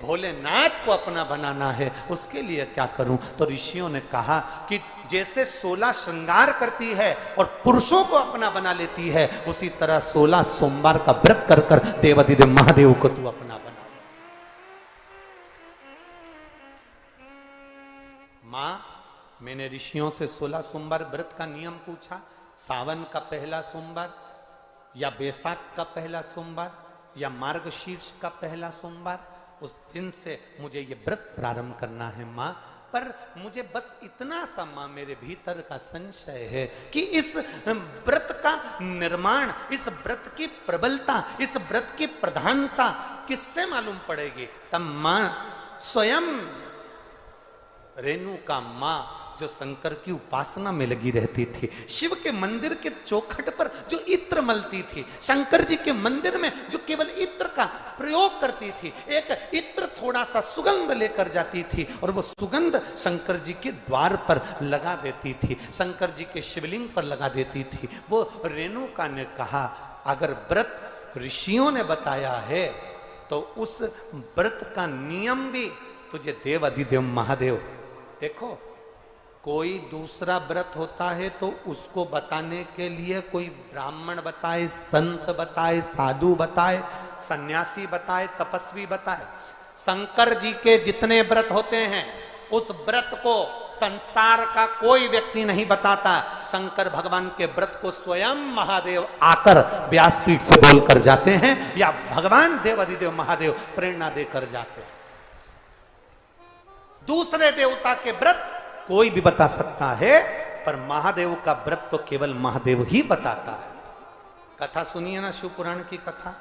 भोलेनाथ को अपना बनाना है, उसके लिए क्या करूं? तो ऋषियों ने कहा कि जैसे 16 श्रृंगार करती है और पुरुषों को अपना बना लेती है, उसी तरह 16 सोमवार का व्रत कर कर देवाधिदेव महादेव को तू अपना बना। मां, मैंने ऋषियों से 16 सोमवार व्रत का नियम पूछा। सावन का पहला सोमवार या बैसाख का पहला सोमवार या मार्गशीर्ष का पहला सोमवार, उस दिन से मुझे ये व्रत प्रारंभ करना है मां। पर मुझे बस इतना सा मां, मेरे भीतर का संशय है कि इस व्रत का निर्माण, इस व्रत की प्रबलता, इस व्रत की प्रधानता किससे मालूम पड़ेगी? तब मां स्वयं रेणुका मां, जो शंकर की उपासना में लगी रहती थी, शिव के मंदिर के चौखट पर जो इत्र मलती थी, शंकर जी के मंदिर में जो केवल इत्र का प्रयोग करती थी, एक इत्र थोड़ा सा सुगंध लेकर जाती थी और वो सुगंध शंकर जी के द्वार पर लगा देती थी, शंकर जी के शिवलिंग पर लगा देती थी। वो रेणुका ने कहा, अगर व्रत ऋषियों ने बताया है तो उस व्रत का नियम भी तुझे देव अधिदेव महादेव। देखो, कोई दूसरा व्रत होता है तो उसको बताने के लिए कोई ब्राह्मण बताए, संत बताए, साधु बताए, सन्यासी बताए, तपस्वी बताए। शंकर जी के जितने व्रत होते हैं उस व्रत को संसार का कोई व्यक्ति नहीं बताता। शंकर भगवान के व्रत को स्वयं महादेव आकर व्यासपीठ से बोलकर जाते हैं या भगवान देवाधिदेव महादेव प्रेरणा देकर जाते हैं। दूसरे देवता के व्रत कोई भी बता सकता है, पर महादेव का व्रत तो केवल महादेव ही बताता है। कथा सुनिए ना, शिव पुराण की कथा।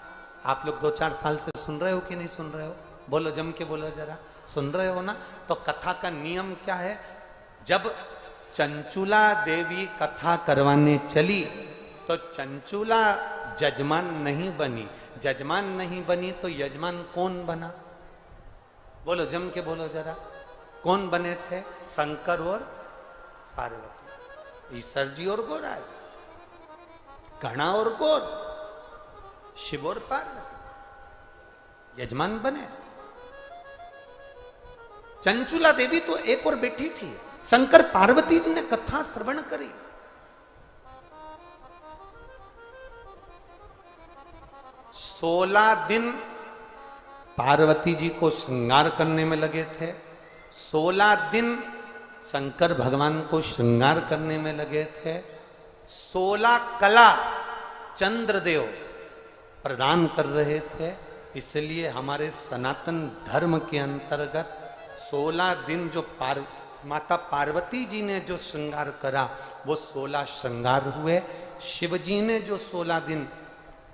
आप लोग 2-4 साल से सुन रहे हो कि नहीं सुन रहे हो? बोलो, जम के बोलो जरा, सुन रहे हो ना? तो कथा का नियम क्या है? जब चंचुला देवी कथा करवाने चली तो चंचुला जजमान नहीं बनी। जजमान नहीं बनी तो यजमान कौन बना? बोलो, जम के बोलो जरा, कौन बने थे? शंकर और पार्वती, ईश्वर जी और गोराज, घना और गौर, शिव और पार्वती यजमान बने। चंचुला देवी तो एक और बैठी थी, शंकर पार्वती जी ने कथा श्रवण करी। 16 दिन पार्वती जी को श्रृंगार करने में लगे थे, 16 दिन शंकर भगवान को श्रृंगार करने में लगे थे, 16 कला चंद्रदेव प्रदान कर रहे थे। इसलिए हमारे सनातन धर्म के अंतर्गत 16 दिन जो माता पार्वती जी ने जो श्रृंगार करा वो 16 श्रृंगार हुए। शिव जी ने जो 16 दिन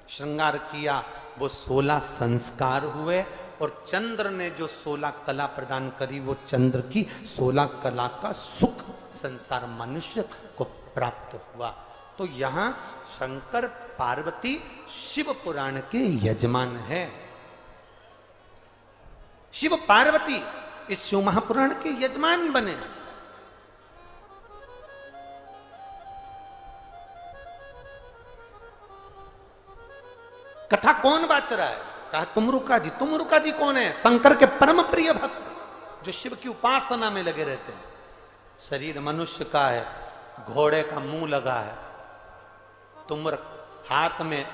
श्रृंगार किया वो 16 संस्कार हुए। और चंद्र ने जो 16 कला प्रदान करी वो चंद्र की 16 कला का सुख संसार मनुष्य को प्राप्त हुआ। तो यहाँ शंकर पार्वती शिव पुराण के यजमान है। शिव पार्वती इस शिव महापुराण के यजमान बने। कथा कौन बाच रहा है? कहा तुमरुका जी। तुमरुका जी कौन है? शंकर के परम प्रिय भक्त जो शिव की उपासना में लगे रहते हैं। शरीर मनुष्य का है, घोड़े का मुंह लगा है, तुमरुक हाथ में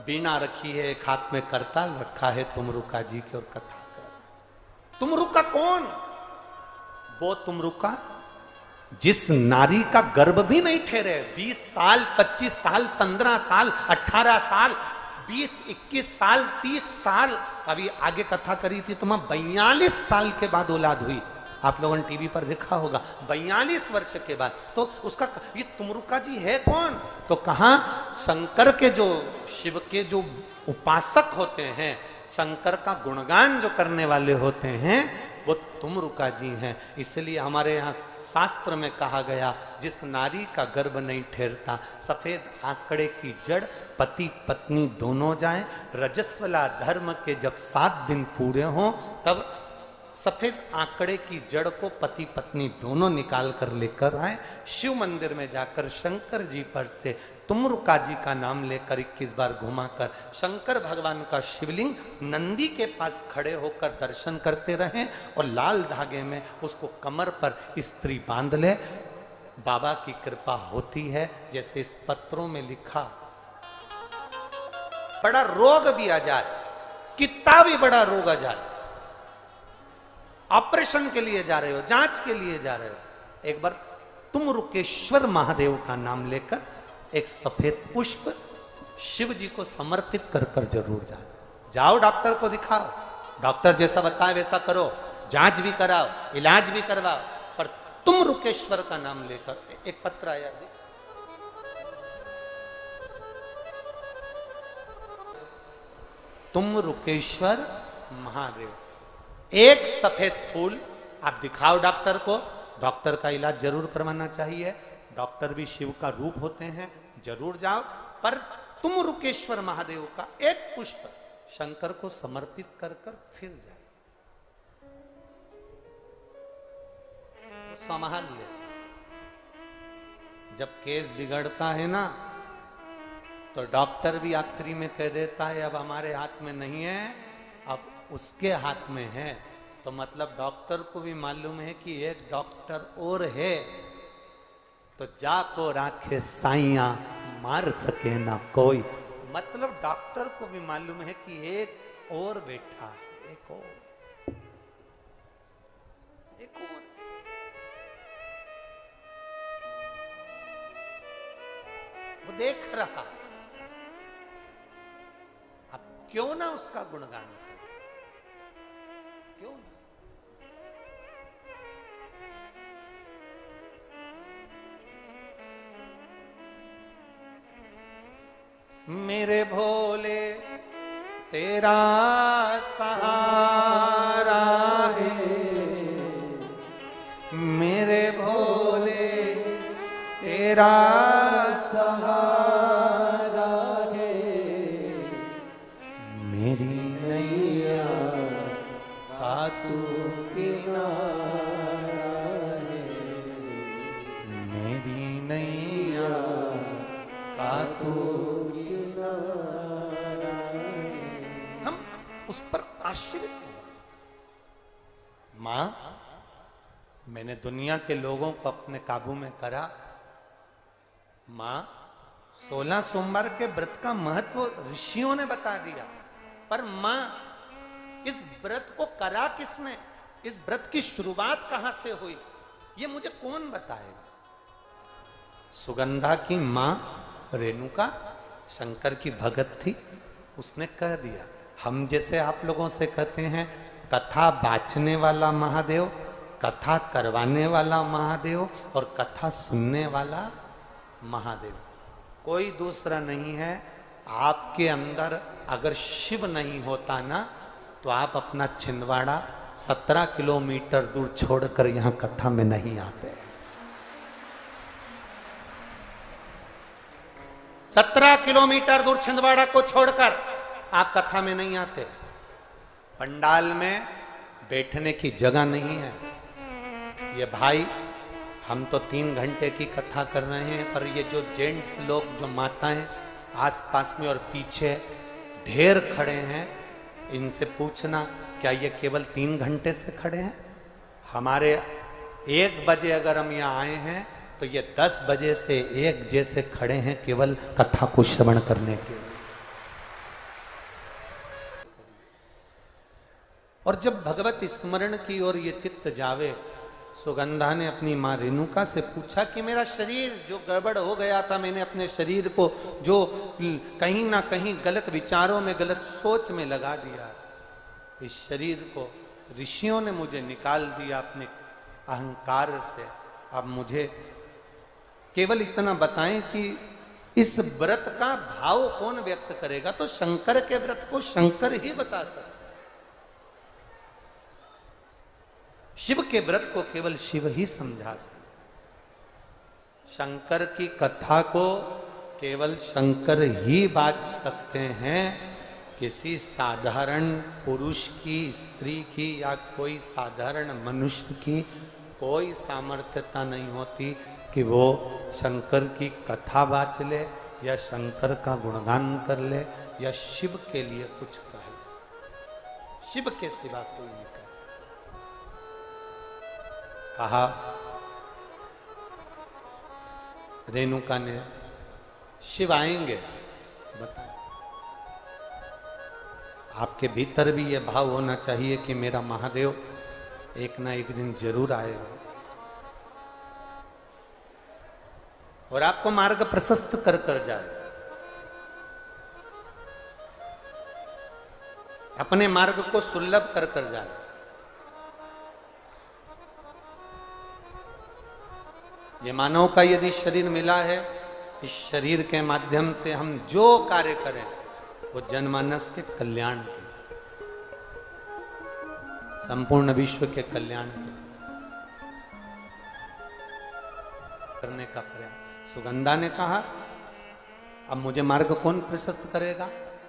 बीना रखी है, एक हाथ में करताल रखा है तुमरुका जी की और कथा कर। तुमरुका कौन? वो तुमरुका जिस नारी का गर्भ भी नहीं ठहरे, 20 साल, 25 साल, 15 साल, 18 साल, 20, 21 साल, 30 साल, अभी आगे कथा करी थी तो 42 साल के बाद औलाद हुई। आप लोगों ने टीवी पर देखा होगा, 42 वर्ष के बाद। तो उसका ये तुमरुका जी है कौन? तो कहा शंकर के जो शिव के जो उपासक होते हैं, शंकर का गुणगान जो करने वाले होते हैं वो तुमरुका जी हैं। इसलिए हमारे यहाँ शास्त्र में कहा गया, जिस नारी का गर्भ नहीं ठहरता, सफेद आंकड़े की जड़ पति पत्नी दोनों जाएं, रजस्वला धर्म के जब 7 दिन पूरे हों तब सफेद आंकड़े की जड़ को पति पत्नी दोनों निकाल कर लेकर आए, शिव मंदिर में जाकर शंकर जी पर से तुमरुका जी का नाम लेकर 21 बार घुमाकर शंकर भगवान का शिवलिंग नंदी के पास खड़े होकर दर्शन करते रहें और लाल धागे में उसको कमर पर स्त्री बांध ले। बाबा की कृपा होती है, जैसे इस पत्रों में लिखा, बड़ा रोग भी आ जाए, कितना भी बड़ा रोग आ जाए, ऑपरेशन के लिए जा रहे हो, जांच के लिए जा रहे हो, एक बार तुमरुकेश्वर महादेव का नाम लेकर एक सफेद पुष्प शिव जी को समर्पित कर कर जरूर जाओ। डॉक्टर को दिखाओ, डॉक्टर जैसा बताए वैसा करो, जांच भी कराओ, इलाज भी करवाओ, पर तुमरुकेश्वर का नाम लेकर। एक पत्र आया, तुमरुकेश्वर महादेव, एक सफेद फूल आप दिखाओ डॉक्टर को, डॉक्टर का इलाज जरूर करवाना चाहिए, डॉक्टर भी शिव का रूप होते हैं, जरूर जाओ, पर तुमरुकेश्वर महादेव का एक पुष्प शंकर को समर्पित कर कर फिर जाए, संभाल ले। जब केस बिगड़ता है ना, तो डॉक्टर भी आखिरी में कह देता है अब हमारे हाथ में नहीं है, अब उसके हाथ में है। तो मतलब डॉक्टर को भी मालूम है कि एक डॉक्टर और है, तो जाको राखे साइया मार सके ना कोई। मतलब डॉक्टर को भी मालूम है कि एक और बैठा है, एक और। वो देख रहा, अब क्यों ना उसका गुणगान करें, क्यों ना। मेरे भोले तेरा सहारा है, मेरे भोले तेरा सहारा है, मेरी नैया का तू किनारा है, मेरी नैया का तू। हम उस पर आश्रित हैं। मां, मैंने दुनिया के लोगों को अपने काबू में करा। मां, 16 सोमवार के व्रत का महत्व ऋषियों ने बता दिया, पर मां इस व्रत को करा किसने, इस व्रत की शुरुआत कहां से हुई, ये मुझे कौन बताएगा। सुगंधा की मां रेणुका शंकर की भगत थी, उसने कह दिया। हम जैसे आप लोगों से कहते हैं कथा बाचने वाला महादेव, कथा करवाने वाला महादेव और कथा सुनने वाला महादेव, कोई दूसरा नहीं है। आपके अंदर अगर शिव नहीं होता ना, तो आप अपना छिंदवाड़ा 17 किलोमीटर दूर छोड़कर यहां कथा में नहीं आते। 17 किलोमीटर दूर छिंदवाड़ा को छोड़कर आप कथा में नहीं आते। पंडाल में बैठने की जगह नहीं है। ये भाई, हम तो 3 घंटे की कथा कर रहे हैं, पर ये जो जेंट्स लोग, जो माताएं आसपास में और पीछे ढेर खड़े हैं, इनसे पूछना क्या ये केवल 3 घंटे से खड़े हैं। हमारे 1 बजे अगर हम यहाँ आए हैं, तो ये 10 बजे से 1 जैसे खड़े हैं केवल कथा को श्रवण करने के लिए। और जब भगवत स्मरण की ओर ये चित्त जावे, सुगंधा ने अपनी मां रेणुका से पूछा कि मेरा शरीर जो गड़बड़ हो गया था, मैंने अपने शरीर को जो कहीं ना कहीं गलत विचारों में, गलत सोच में लगा दिया, इस शरीर को ऋषियों ने मुझे निकाल दिया अपने अहंकार से। अब मुझे केवल इतना बताएं कि इस व्रत का भाव कौन व्यक्त करेगा। तो शंकर के व्रत को शंकर ही बता सकते, शिव के व्रत को केवल शिव ही समझा सकते। शंकर की कथा को केवल शंकर ही बाच सकते हैं। किसी साधारण पुरुष की, स्त्री की या कोई साधारण मनुष्य की कोई सामर्थ्यता नहीं होती कि वो शंकर की कथा बाच ले या शंकर का गुणगान कर ले या शिव के लिए कुछ कह ले, शिव के सिवा कोई नहीं कह सकता। कहा रेणुका ने, शिव आएंगे, बताओ। आपके भीतर भी यह भाव होना चाहिए कि मेरा महादेव एक ना एक दिन जरूर आएगा और आपको मार्ग प्रशस्त कर कर जाए, अपने मार्ग को सुलभ कर कर जाए। ये मानव का यदि शरीर मिला है, इस शरीर के माध्यम से हम जो कार्य करें वो जनमानस के कल्याण के, संपूर्ण विश्व के कल्याण के करने का प्रयास। सुगंधा ने कहा अब मुझे मार्ग कौन प्रशस्त करेगा?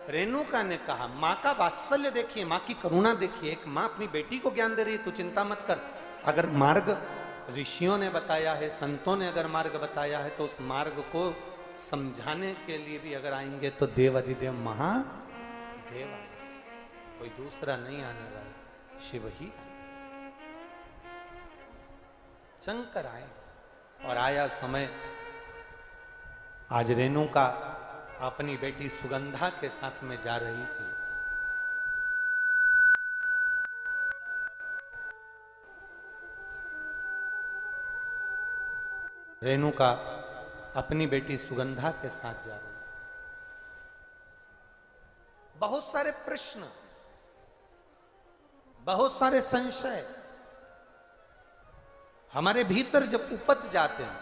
रेणुका ने कहा माँ का वात्सल्य देखिए, माँ की करुणा देखिए। एक माँ अपनी बेटी को ज्ञान दे रही है, तू चिंता मत कर। अगर मार्ग ऋषियों ने बताया है, संतों ने अगर मार्ग बताया है, तो उस मार्ग को समझाने के लिए भी अगर आएंगे तो देव अधिदेव महादेव आए, कोई दूसरा नहीं आने वाला, शिव ही शंकर आए। और आया समय, आज रेणुका अपनी बेटी सुगंधा के साथ में जा रही थी। रेणुका अपनी बेटी सुगंधा के साथ जा रही। बहुत सारे प्रश्न, बहुत सारे संशय हमारे भीतर जब उपज जाते हैं,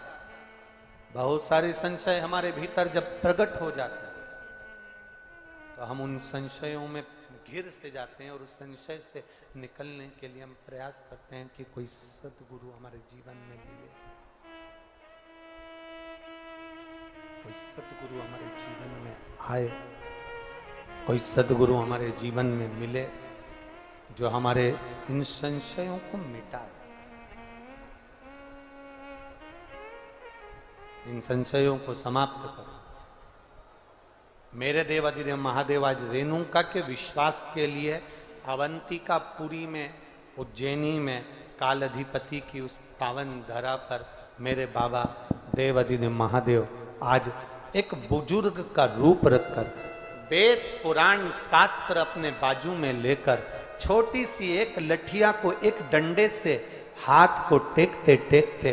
बहुत सारे संशय हमारे भीतर जब प्रकट हो जाते हैं, तो हम उन संशयों में घिर से जाते हैं और उस संशय से निकलने के लिए हम प्रयास करते हैं कि कोई सद्गुरु हमारे जीवन में मिले, कोई सद्गुरु हमारे जीवन में आए, कोई सद्गुरु हमारे जीवन में मिले जो हमारे इन संशयों को मिटाए, इन संशयों को समाप्त करो। मेरे देव अधिदेव महादेव आज रेणुका के विश्वास के लिए अवंतिकापुरी में, उज्जैनी में कालाधिपति की उस पावन धरा पर मेरे बाबा देव अधिदेव महादेव आज एक बुजुर्ग का रूप रखकर, वेद पुराण शास्त्र अपने बाजू में लेकर, छोटी सी एक लठिया को एक डंडे से हाथ को टेकते टेकते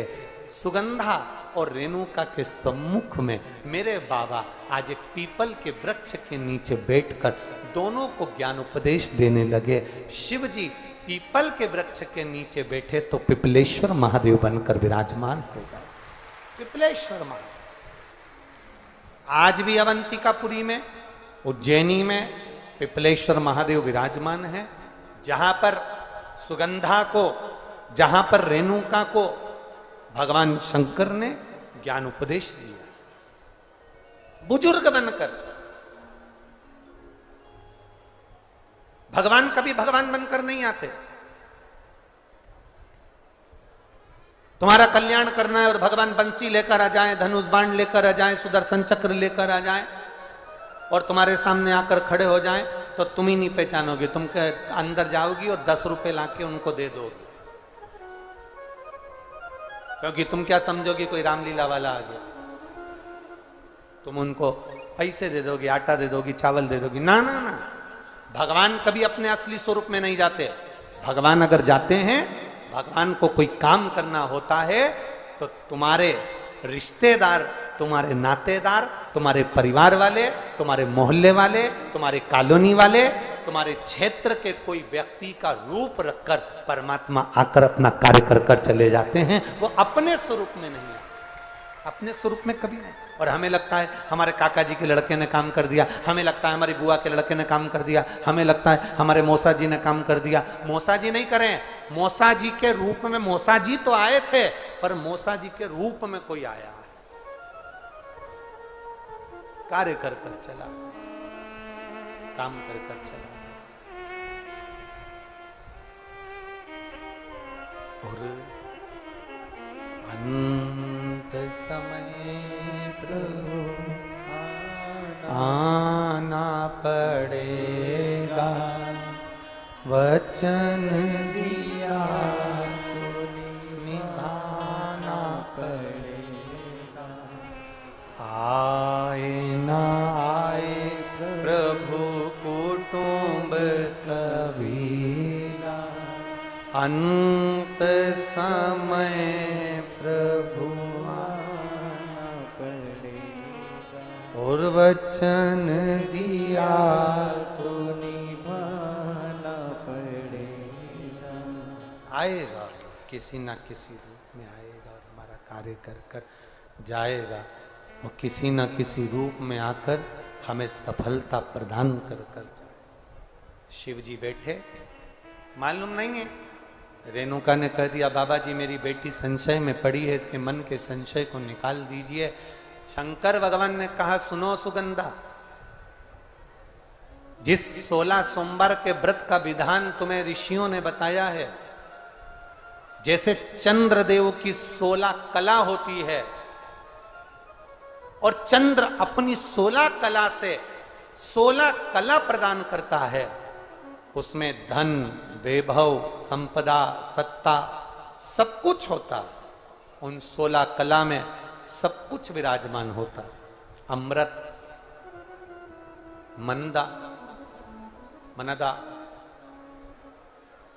सुगंधा और रेणुका के सम्मुख में मेरे बाबा आज एक पीपल के वृक्ष के नीचे बैठकर दोनों को ज्ञान उपदेश देने लगे। शिव जी पीपल के वृक्ष के नीचे बैठे तो पिपलेश्वर महादेव बनकर विराजमान हो गए। पिपलेश्वर महादेव आज भी अवंतिकापुरी में, उज्जैनी में पिपलेश्वर महादेव विराजमान है। जहां पर सुगंधा को, जहां पर रेणुका को भगवान शंकर ने ज्ञान उपदेश दिया, बुजुर्ग बनकर। भगवान कभी भगवान बनकर नहीं आते। तुम्हारा कल्याण करना है और भगवान बंसी लेकर आ जाए, धनुष बाण लेकर आ जाए, सुदर्शन चक्र लेकर आ जाए और तुम्हारे सामने आकर खड़े हो जाए, तो तुम ही नहीं पहचानोगे। तुम अंदर जाओगी और 10 रुपए लाके उनको दे दोगे, क्योंकि तुम क्या समझोगे कोई रामलीला वाला आ गया। तुम उनको पैसे दे दोगी, आटा दे दोगी, चावल दे दोगी। ना ना ना, भगवान कभी अपने असली स्वरूप में नहीं जाते। भगवान अगर जाते हैं, भगवान को कोई काम करना होता है, तो तुम्हारे रिश्तेदार, तुम्हारे नातेदार, तुम्हारे परिवार वाले, तुम्हारे मोहल्ले वाले, तुम्हारे कॉलोनी वाले, तुम्हारे क्षेत्र के कोई व्यक्ति का रूप रखकर परमात्मा आकर अपना कार्य कर कर चले जाते हैं। वो अपने स्वरूप में नहीं है, अपने स्वरूप में कभी नहीं। और हमें लगता है हमारे काका जी के लड़के ने काम कर दिया, हमें लगता है हमारी बुआ के लड़के ने काम कर दिया, हमें लगता है हमारे मौसा जी ने काम कर दिया। मौसा जी नहीं करें, मौसा जी के रूप में मौसा जी तो आए थे, पर मौसा जी के रूप में कोई आया है, कार्य कर कर चला, काम कर कर चला। और अंत समय प्रभु आना पड़ेगा, वचन दिया तो निभाना पड़ेगा। आए ना आए प्रभु कुटुंब कबीला, अंत समय प्रभु आना पड़ेगा, और वचन दिया तो निभाना पड़ेगा। आएगा, किसी ना किसी रूप में आएगा और हमारा कार्य कर कर जाएगा, और किसी ना किसी रूप में आकर हमें सफलता प्रदान कर कर जाए। शिव जी बैठे, मालूम नहीं है, रेणुका ने कह दिया बाबा जी मेरी बेटी संशय में पड़ी है, इसके मन के संशय को निकाल दीजिए। शंकर भगवान ने कहा सुनो सुगंधा, जिस 16 सोमवार के व्रत का विधान तुम्हें ऋषियों ने बताया है, जैसे चंद्रदेव की 16 कला होती है और चंद्र अपनी 16 कला से 16 कला प्रदान करता है, उसमें धन, वैभव, संपदा, सत्ता सब कुछ होता। उन 16 कला में सब कुछ विराजमान होता। अमृत, मनदा, मनदा,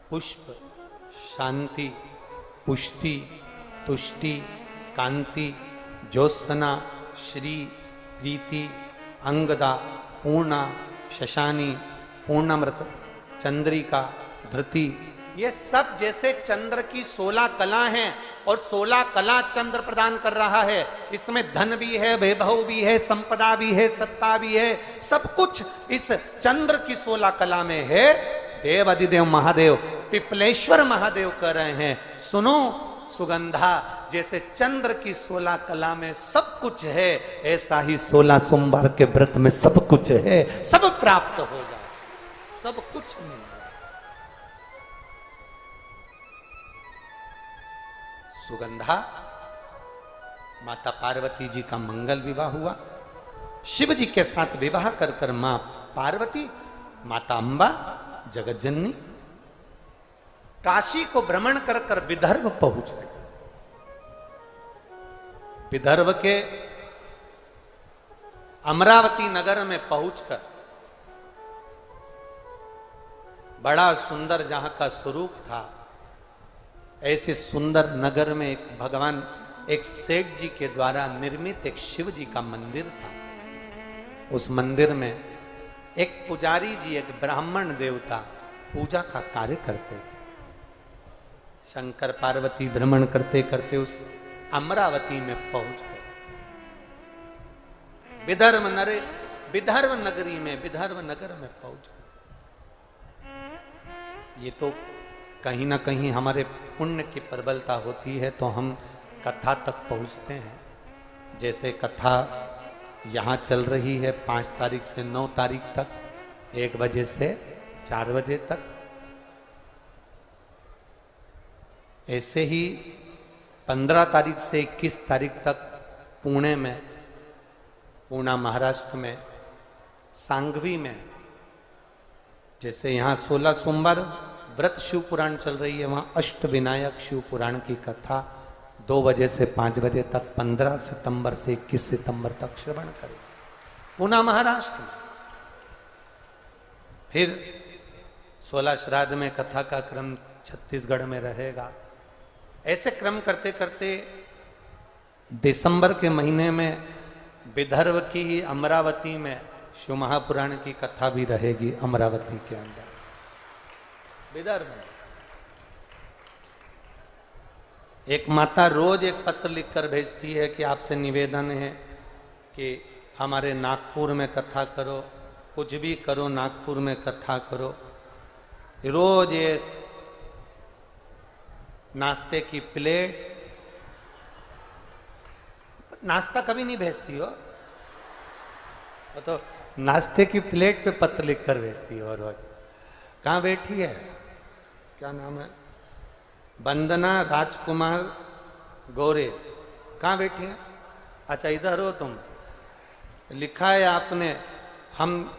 पुष्प, शांति, पुष्टि, तुष्टि, कांति, ज्योत्सना, श्री, प्रीति, अंगदा, पूर्णा, शशानी, पूर्णामृत, चंद्रिका, धृति, ये सब जैसे चंद्र की 16 कला हैं और 16 कला चंद्र प्रदान कर रहा है। इसमें धन भी है, वैभव भी है, संपदा भी है, सत्ता भी है, सब कुछ इस चंद्र की 16 कला में है। देव अधिदेव महादेव पिपलेश्वर महादेव कह रहे हैं सुनो सुगंधा, जैसे चंद्र की 16 कला में सब कुछ है, ऐसा ही 16 सोमवार के व्रत में सब कुछ है। सब प्राप्त हो जाए, सब कुछ मिल जाए। सुगंधा, माता पार्वती जी का मंगल विवाह हुआ। शिव जी के साथ विवाह कर कर मां पार्वती, माता अंबा, जगत जननी काशी को भ्रमण कर कर विदर्भ पहुंच गए। विदर्भ के अमरावती नगर में पहुंचकर बड़ा सुंदर जहां का स्वरूप था, ऐसे सुंदर नगर में एक भगवान, एक सेठ जी के द्वारा निर्मित एक शिव जी का मंदिर था। उस मंदिर में एक पुजारी जी, एक ब्राह्मण देवता पूजा का कार्य करते थे। शंकर पार्वती भ्रमण करते करते उस अमरावती में पहुंच गए। विदर्भ नगरी में, विदर्भ नगर में पहुंच गए। ये तो कहीं ना कहीं हमारे पुण्य की प्रबलता होती है तो हम कथा तक पहुंचते हैं। जैसे कथा यहाँ चल रही है 5 तारीख से 9 तारीख तक, 1 बजे से 4 बजे तक। ऐसे ही 15 तारीख से 21 तारीख तक पुणे में, पूना महाराष्ट्र में, सांगवी में, जैसे यहाँ 16 सोमवार व्रत शिव पुराण चल रही है, वहां अष्टविनायक शिव पुराण की कथा 2 बजे से 5 बजे तक 15 सितंबर से 21 सितंबर तक श्रवण करें पूना महाराष्ट्र में। फिर 16 श्राद्ध में कथा का क्रम छत्तीसगढ़ में रहेगा। ऐसे क्रम करते करते दिसंबर के महीने में विदर्भ की ही अमरावती में शिव महापुराण की कथा भी रहेगी। अमरावती के अंदर विदर्भ में एक माता रोज एक पत्र लिखकर भेजती है कि आपसे निवेदन है कि हमारे नागपुर में कथा करो, कुछ भी करो नागपुर में कथा करो। रोज एक नाश्ते की प्लेट, नाश्ता कभी नहीं भेजती हो, वो तो नाश्ते की प्लेट पे पत्र लिखकर भेजती हो रोज। कहाँ बैठी है, क्या नाम है, वंदना राजकुमार गौरे, कहाँ बैठी है? अच्छा इधर हो तुम, लिखा है आपने, हम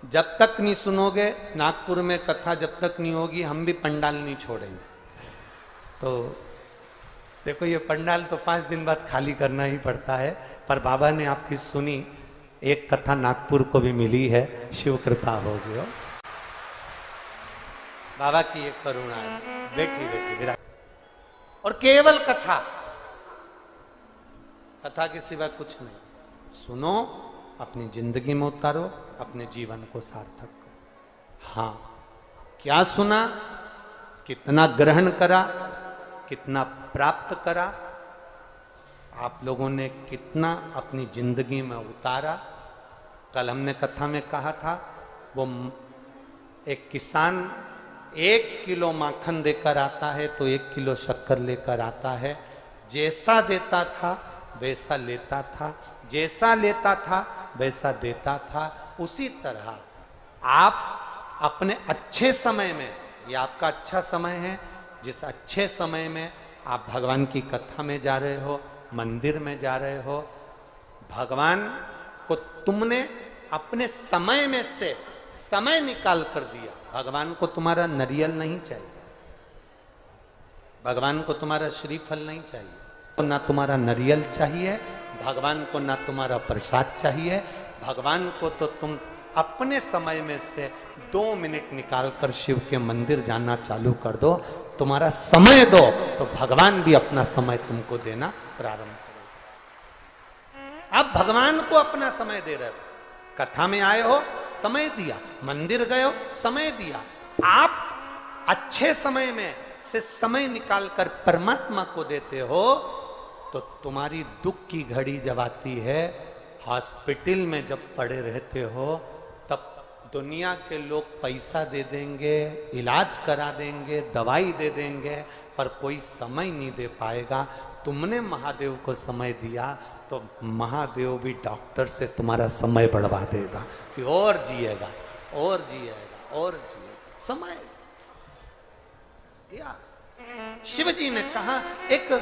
जब तक नहीं सुनोगे नागपुर में कथा, जब तक नहीं होगी हम भी पंडाल नहीं छोड़ेंगे। तो देखो ये पंडाल तो 5 दिन बाद खाली करना ही पड़ता है, पर बाबा ने आपकी सुनी, एक कथा नागपुर को भी मिली है, शिव कृपा हो गई। बाबा की एक करुणा है, बैठी बैठी विराट, और केवल कथा, कथा के सिवा कुछ नहीं। सुनो, अपनी जिंदगी में उतारो, अपने जीवन को सार्थक करो। हाँ, क्या सुना, कितना ग्रहण करा, कितना प्राप्त करा, आप लोगों ने कितना अपनी जिंदगी में उतारा। कल हमने कथा में कहा था, वो एक किसान 1 किलो माखन देकर आता है तो 1 किलो शक्कर लेकर आता है। जैसा देता था वैसा लेता था, जैसा लेता था वैसा देता था। उसी तरह आप अपने अच्छे समय में, ये आपका अच्छा समय है, जिस अच्छे समय में आप भगवान की कथा में जा रहे हो, मंदिर में जा रहे हो, भगवान को तुमने अपने समय में से समय निकाल कर दिया। भगवान को तुम्हारा नारियल नहीं चाहिए, भगवान को तुम्हारा श्रीफल नहीं चाहिए, तो ना तुम्हारा नारियल चाहिए, भगवान को ना तुम्हारा प्रसाद चाहिए। भगवान को तो तुम अपने समय में से 2 मिनट निकालकर शिव के मंदिर जाना चालू कर दो, तुम्हारा समय दो, तो भगवान भी अपना समय तुमको देना प्रारंभ करेगा। आप भगवान को अपना समय दे रहे हो, कथा में आए हो, समय दिया, मंदिर गए हो, समय दिया। आप अच्छे समय में से समय निकालकर परमात्मा को देते हो, तो तुम्हारी दुख की घड़ी जब आती है, हॉस्पिटल में जब पड़े रहते हो, तब दुनिया के लोग पैसा दे देंगे, इलाज करा देंगे, दवाई दे देंगे, पर कोई समय नहीं दे पाएगा। तुमने महादेव को समय दिया तो महादेव भी डॉक्टर से तुम्हारा समय बढ़वा देगा कि और जिएगा, और जिएगा, और जिएगा, समय दिया। शिव जी ने कहा, एक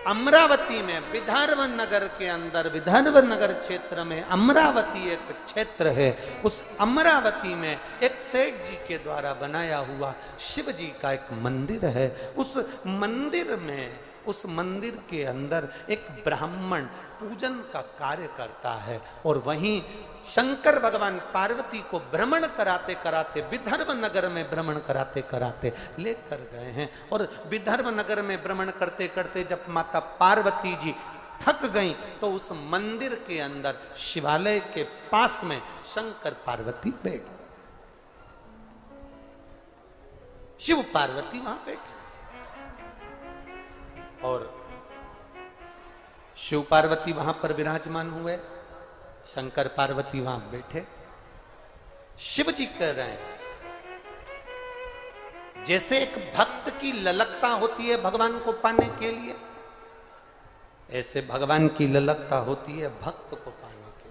अमरावती में, विदर्भ नगर के अंदर, विदर्भ नगर क्षेत्र में अमरावती एक क्षेत्र है, उस अमरावती में एक सेठ जी के द्वारा बनाया हुआ शिव जी का एक मंदिर है। उस मंदिर में, उस मंदिर के अंदर एक ब्राह्मण पूजन का कार्य करता है, और वहीं शंकर भगवान पार्वती को भ्रमण कराते कराते, विदर्भ नगर में भ्रमण कराते कराते लेकर गए हैं। और विदर्भ नगर में भ्रमण करते करते जब माता पार्वती जी थक गईं, तो उस मंदिर के अंदर शिवालय के पास में शंकर पार्वती बैठ गए, शिव पार्वती वहां बैठे, और शिव पार्वती वहां पर विराजमान हुए, शंकर पार्वती वहां बैठे। शिव जी कह रहे हैं, जैसे एक भक्त की ललकता होती है भगवान को पाने के लिए, ऐसे भगवान की ललकता होती है भक्त को पाने के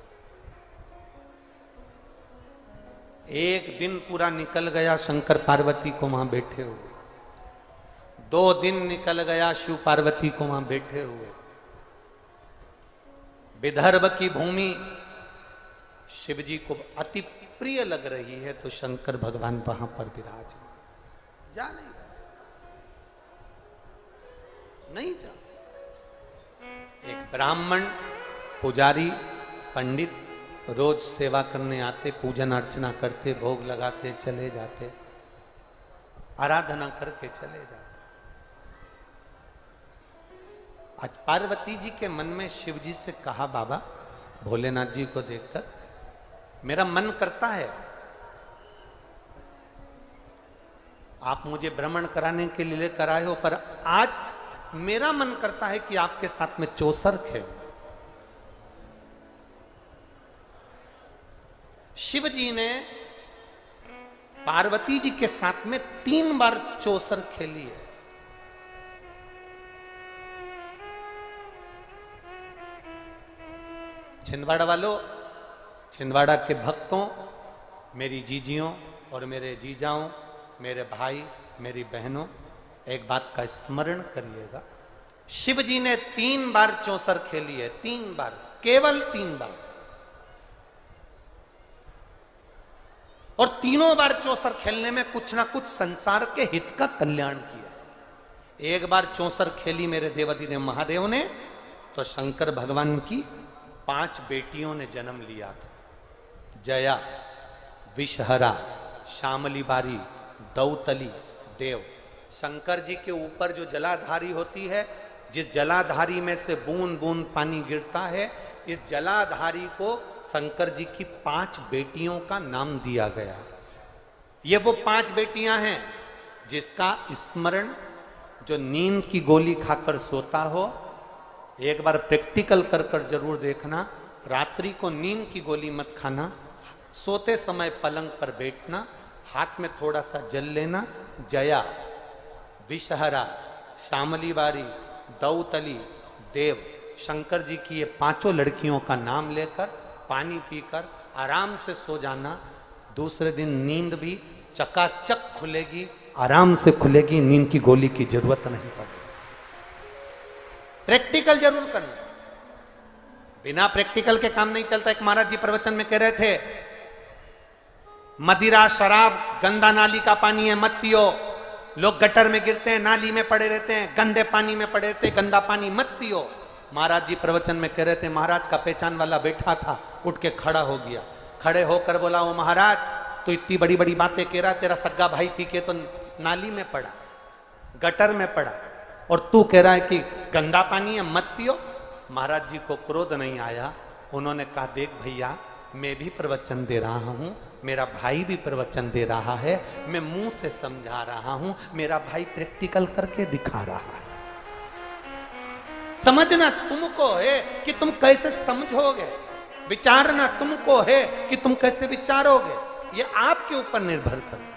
लिए। एक दिन पूरा निकल गया शंकर पार्वती को वहां बैठे हुए, 2 दिन निकल गया शिव पार्वती को वहां बैठे हुए। विदर्भ की भूमि शिव जी को अति प्रिय लग रही है, तो शंकर भगवान वहां पर विराज जा नहीं जा। एक ब्राह्मण, पुजारी, पंडित रोज सेवा करने आते, पूजन अर्चना करते, भोग लगाते, चले जाते, आराधना करके चले जाते। आज पार्वती जी के मन में शिव जी से कहा, बाबा भोलेनाथ जी को देखकर मेरा मन करता है, आप मुझे भ्रमण कराने के लिए लेकर आए हो, पर आज मेरा मन करता है कि आपके साथ में चौसर खेलूं। शिव जी ने पार्वती जी के साथ में 3 बार चौसर खेली है। छिंदवाड़ा वालों, छिंदवाड़ा के भक्तों, मेरी जीजियों और मेरे जीजाओं, मेरे भाई, मेरी बहनों, एक बात का स्मरण करिएगा, शिव जी ने 3 बार चौसर खेली है, 3 बार। केवल 3 बार। और तीनों बार चौसर खेलने में कुछ ना कुछ संसार के हित का कल्याण किया। एक बार चौसर खेली मेरे देवाधिदेव महादेव ने, तो शंकर भगवान की 5 बेटियों ने जन्म लिया था। जया, विषहरा, श्यामली बारी, दौतली, देव। शंकर जी के ऊपर जो जलाधारी होती है, जिस जलाधारी में से बूंद बूंद पानी गिरता है, इस जलाधारी को शंकर जी की 5 बेटियों का नाम दिया गया। ये वो 5 बेटियां हैं जिसका स्मरण जो नींद की गोली खाकर सोता हो, एक बार प्रैक्टिकल कर कर जरूर देखना। रात्रि को नींद की गोली मत खाना, सोते समय पलंग पर बैठना, हाथ में थोड़ा सा जल लेना। जया, विषहरा, श्यामली बारी, दौतली, देव, शंकर जी की ये 5 लड़कियों का नाम लेकर पानी पीकर आराम से सो जाना। दूसरे दिन नींद भी चकाचक खुलेगी, आराम से खुलेगी, नींद की गोली की जरूरत नहीं पड़ेगी। प्रैक्टिकल जरूर करना, बिना प्रैक्टिकल के काम नहीं चलता। एक महाराज जी प्रवचन में कह रहे थे, मदिरा, शराब, गंदा नाली का पानी है, मत पियो। लोग गटर में गिरते हैं, नाली में पड़े रहते हैं, गंदे पानी में पड़े रहते हैं, गंदा पानी मत पियो। महाराज जी प्रवचन में कह रहे थे, महाराज का पहचान वाला बैठा था, उठ के खड़ा हो गया। खड़े होकर बोला, ओ महाराज, तो इतनी बड़ी बड़ी बातें कह रहा, तेरा सग्गा भाई पी के तो नाली में पड़ा, गटर में पड़ा, और तू कह रहा है कि गंदा पानी है, मत पियो। महाराज जी को क्रोध नहीं आया। उन्होंने कहा, देख भैया, मैं भी प्रवचन दे रहा हूं, मेरा भाई भी प्रवचन दे रहा है, मैं मुंह से समझा रहा हूं, मेरा भाई प्रैक्टिकल करके दिखा रहा है। समझना तुमको है कि तुम कैसे समझोगे, विचारना तुमको है कि तुम कैसे विचारोगे, ये आपके ऊपर निर्भर करता है।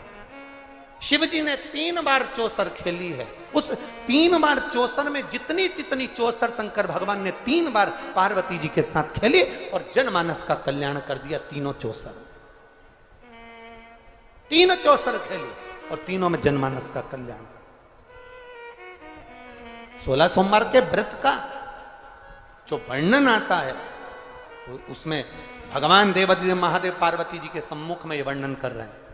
शिव जी ने 3 बार चौसर खेली है। उस 3 बार चौसर में जितनी जितनी चौसर शंकर भगवान ने 3 बार पार्वती जी के साथ खेली और जनमानस का कल्याण कर दिया। तीनों चौसर 3 चौसर खेली और तीनों में जनमानस का कल्याण। 16 सोमवार के व्रत का जो वर्णन आता है, उसमें भगवान देवाधिदेव महादेव पार्वती जी के सम्मुख में ये वर्णन कर रहे हैं।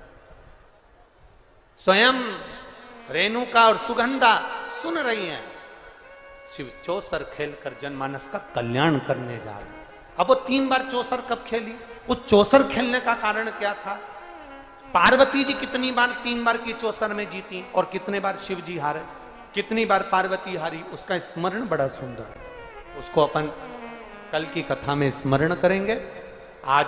स्वयं रेणुका और सुगंधा सुन रही हैं, शिव चौसर खेलकर जनमानस का कल्याण करने जा रहे हैं। अब वो 3 बार चौसर कब खेली? उस चौसर खेलने का कारण क्या था? पार्वती जी कितनी बार 3 बार की चौसर में जीती और कितने बार शिव जी हारे, कितनी बार पार्वती हारी, उसका स्मरण बड़ा सुंदर है। उसको अपन कल की कथा में स्मरण करेंगे। आज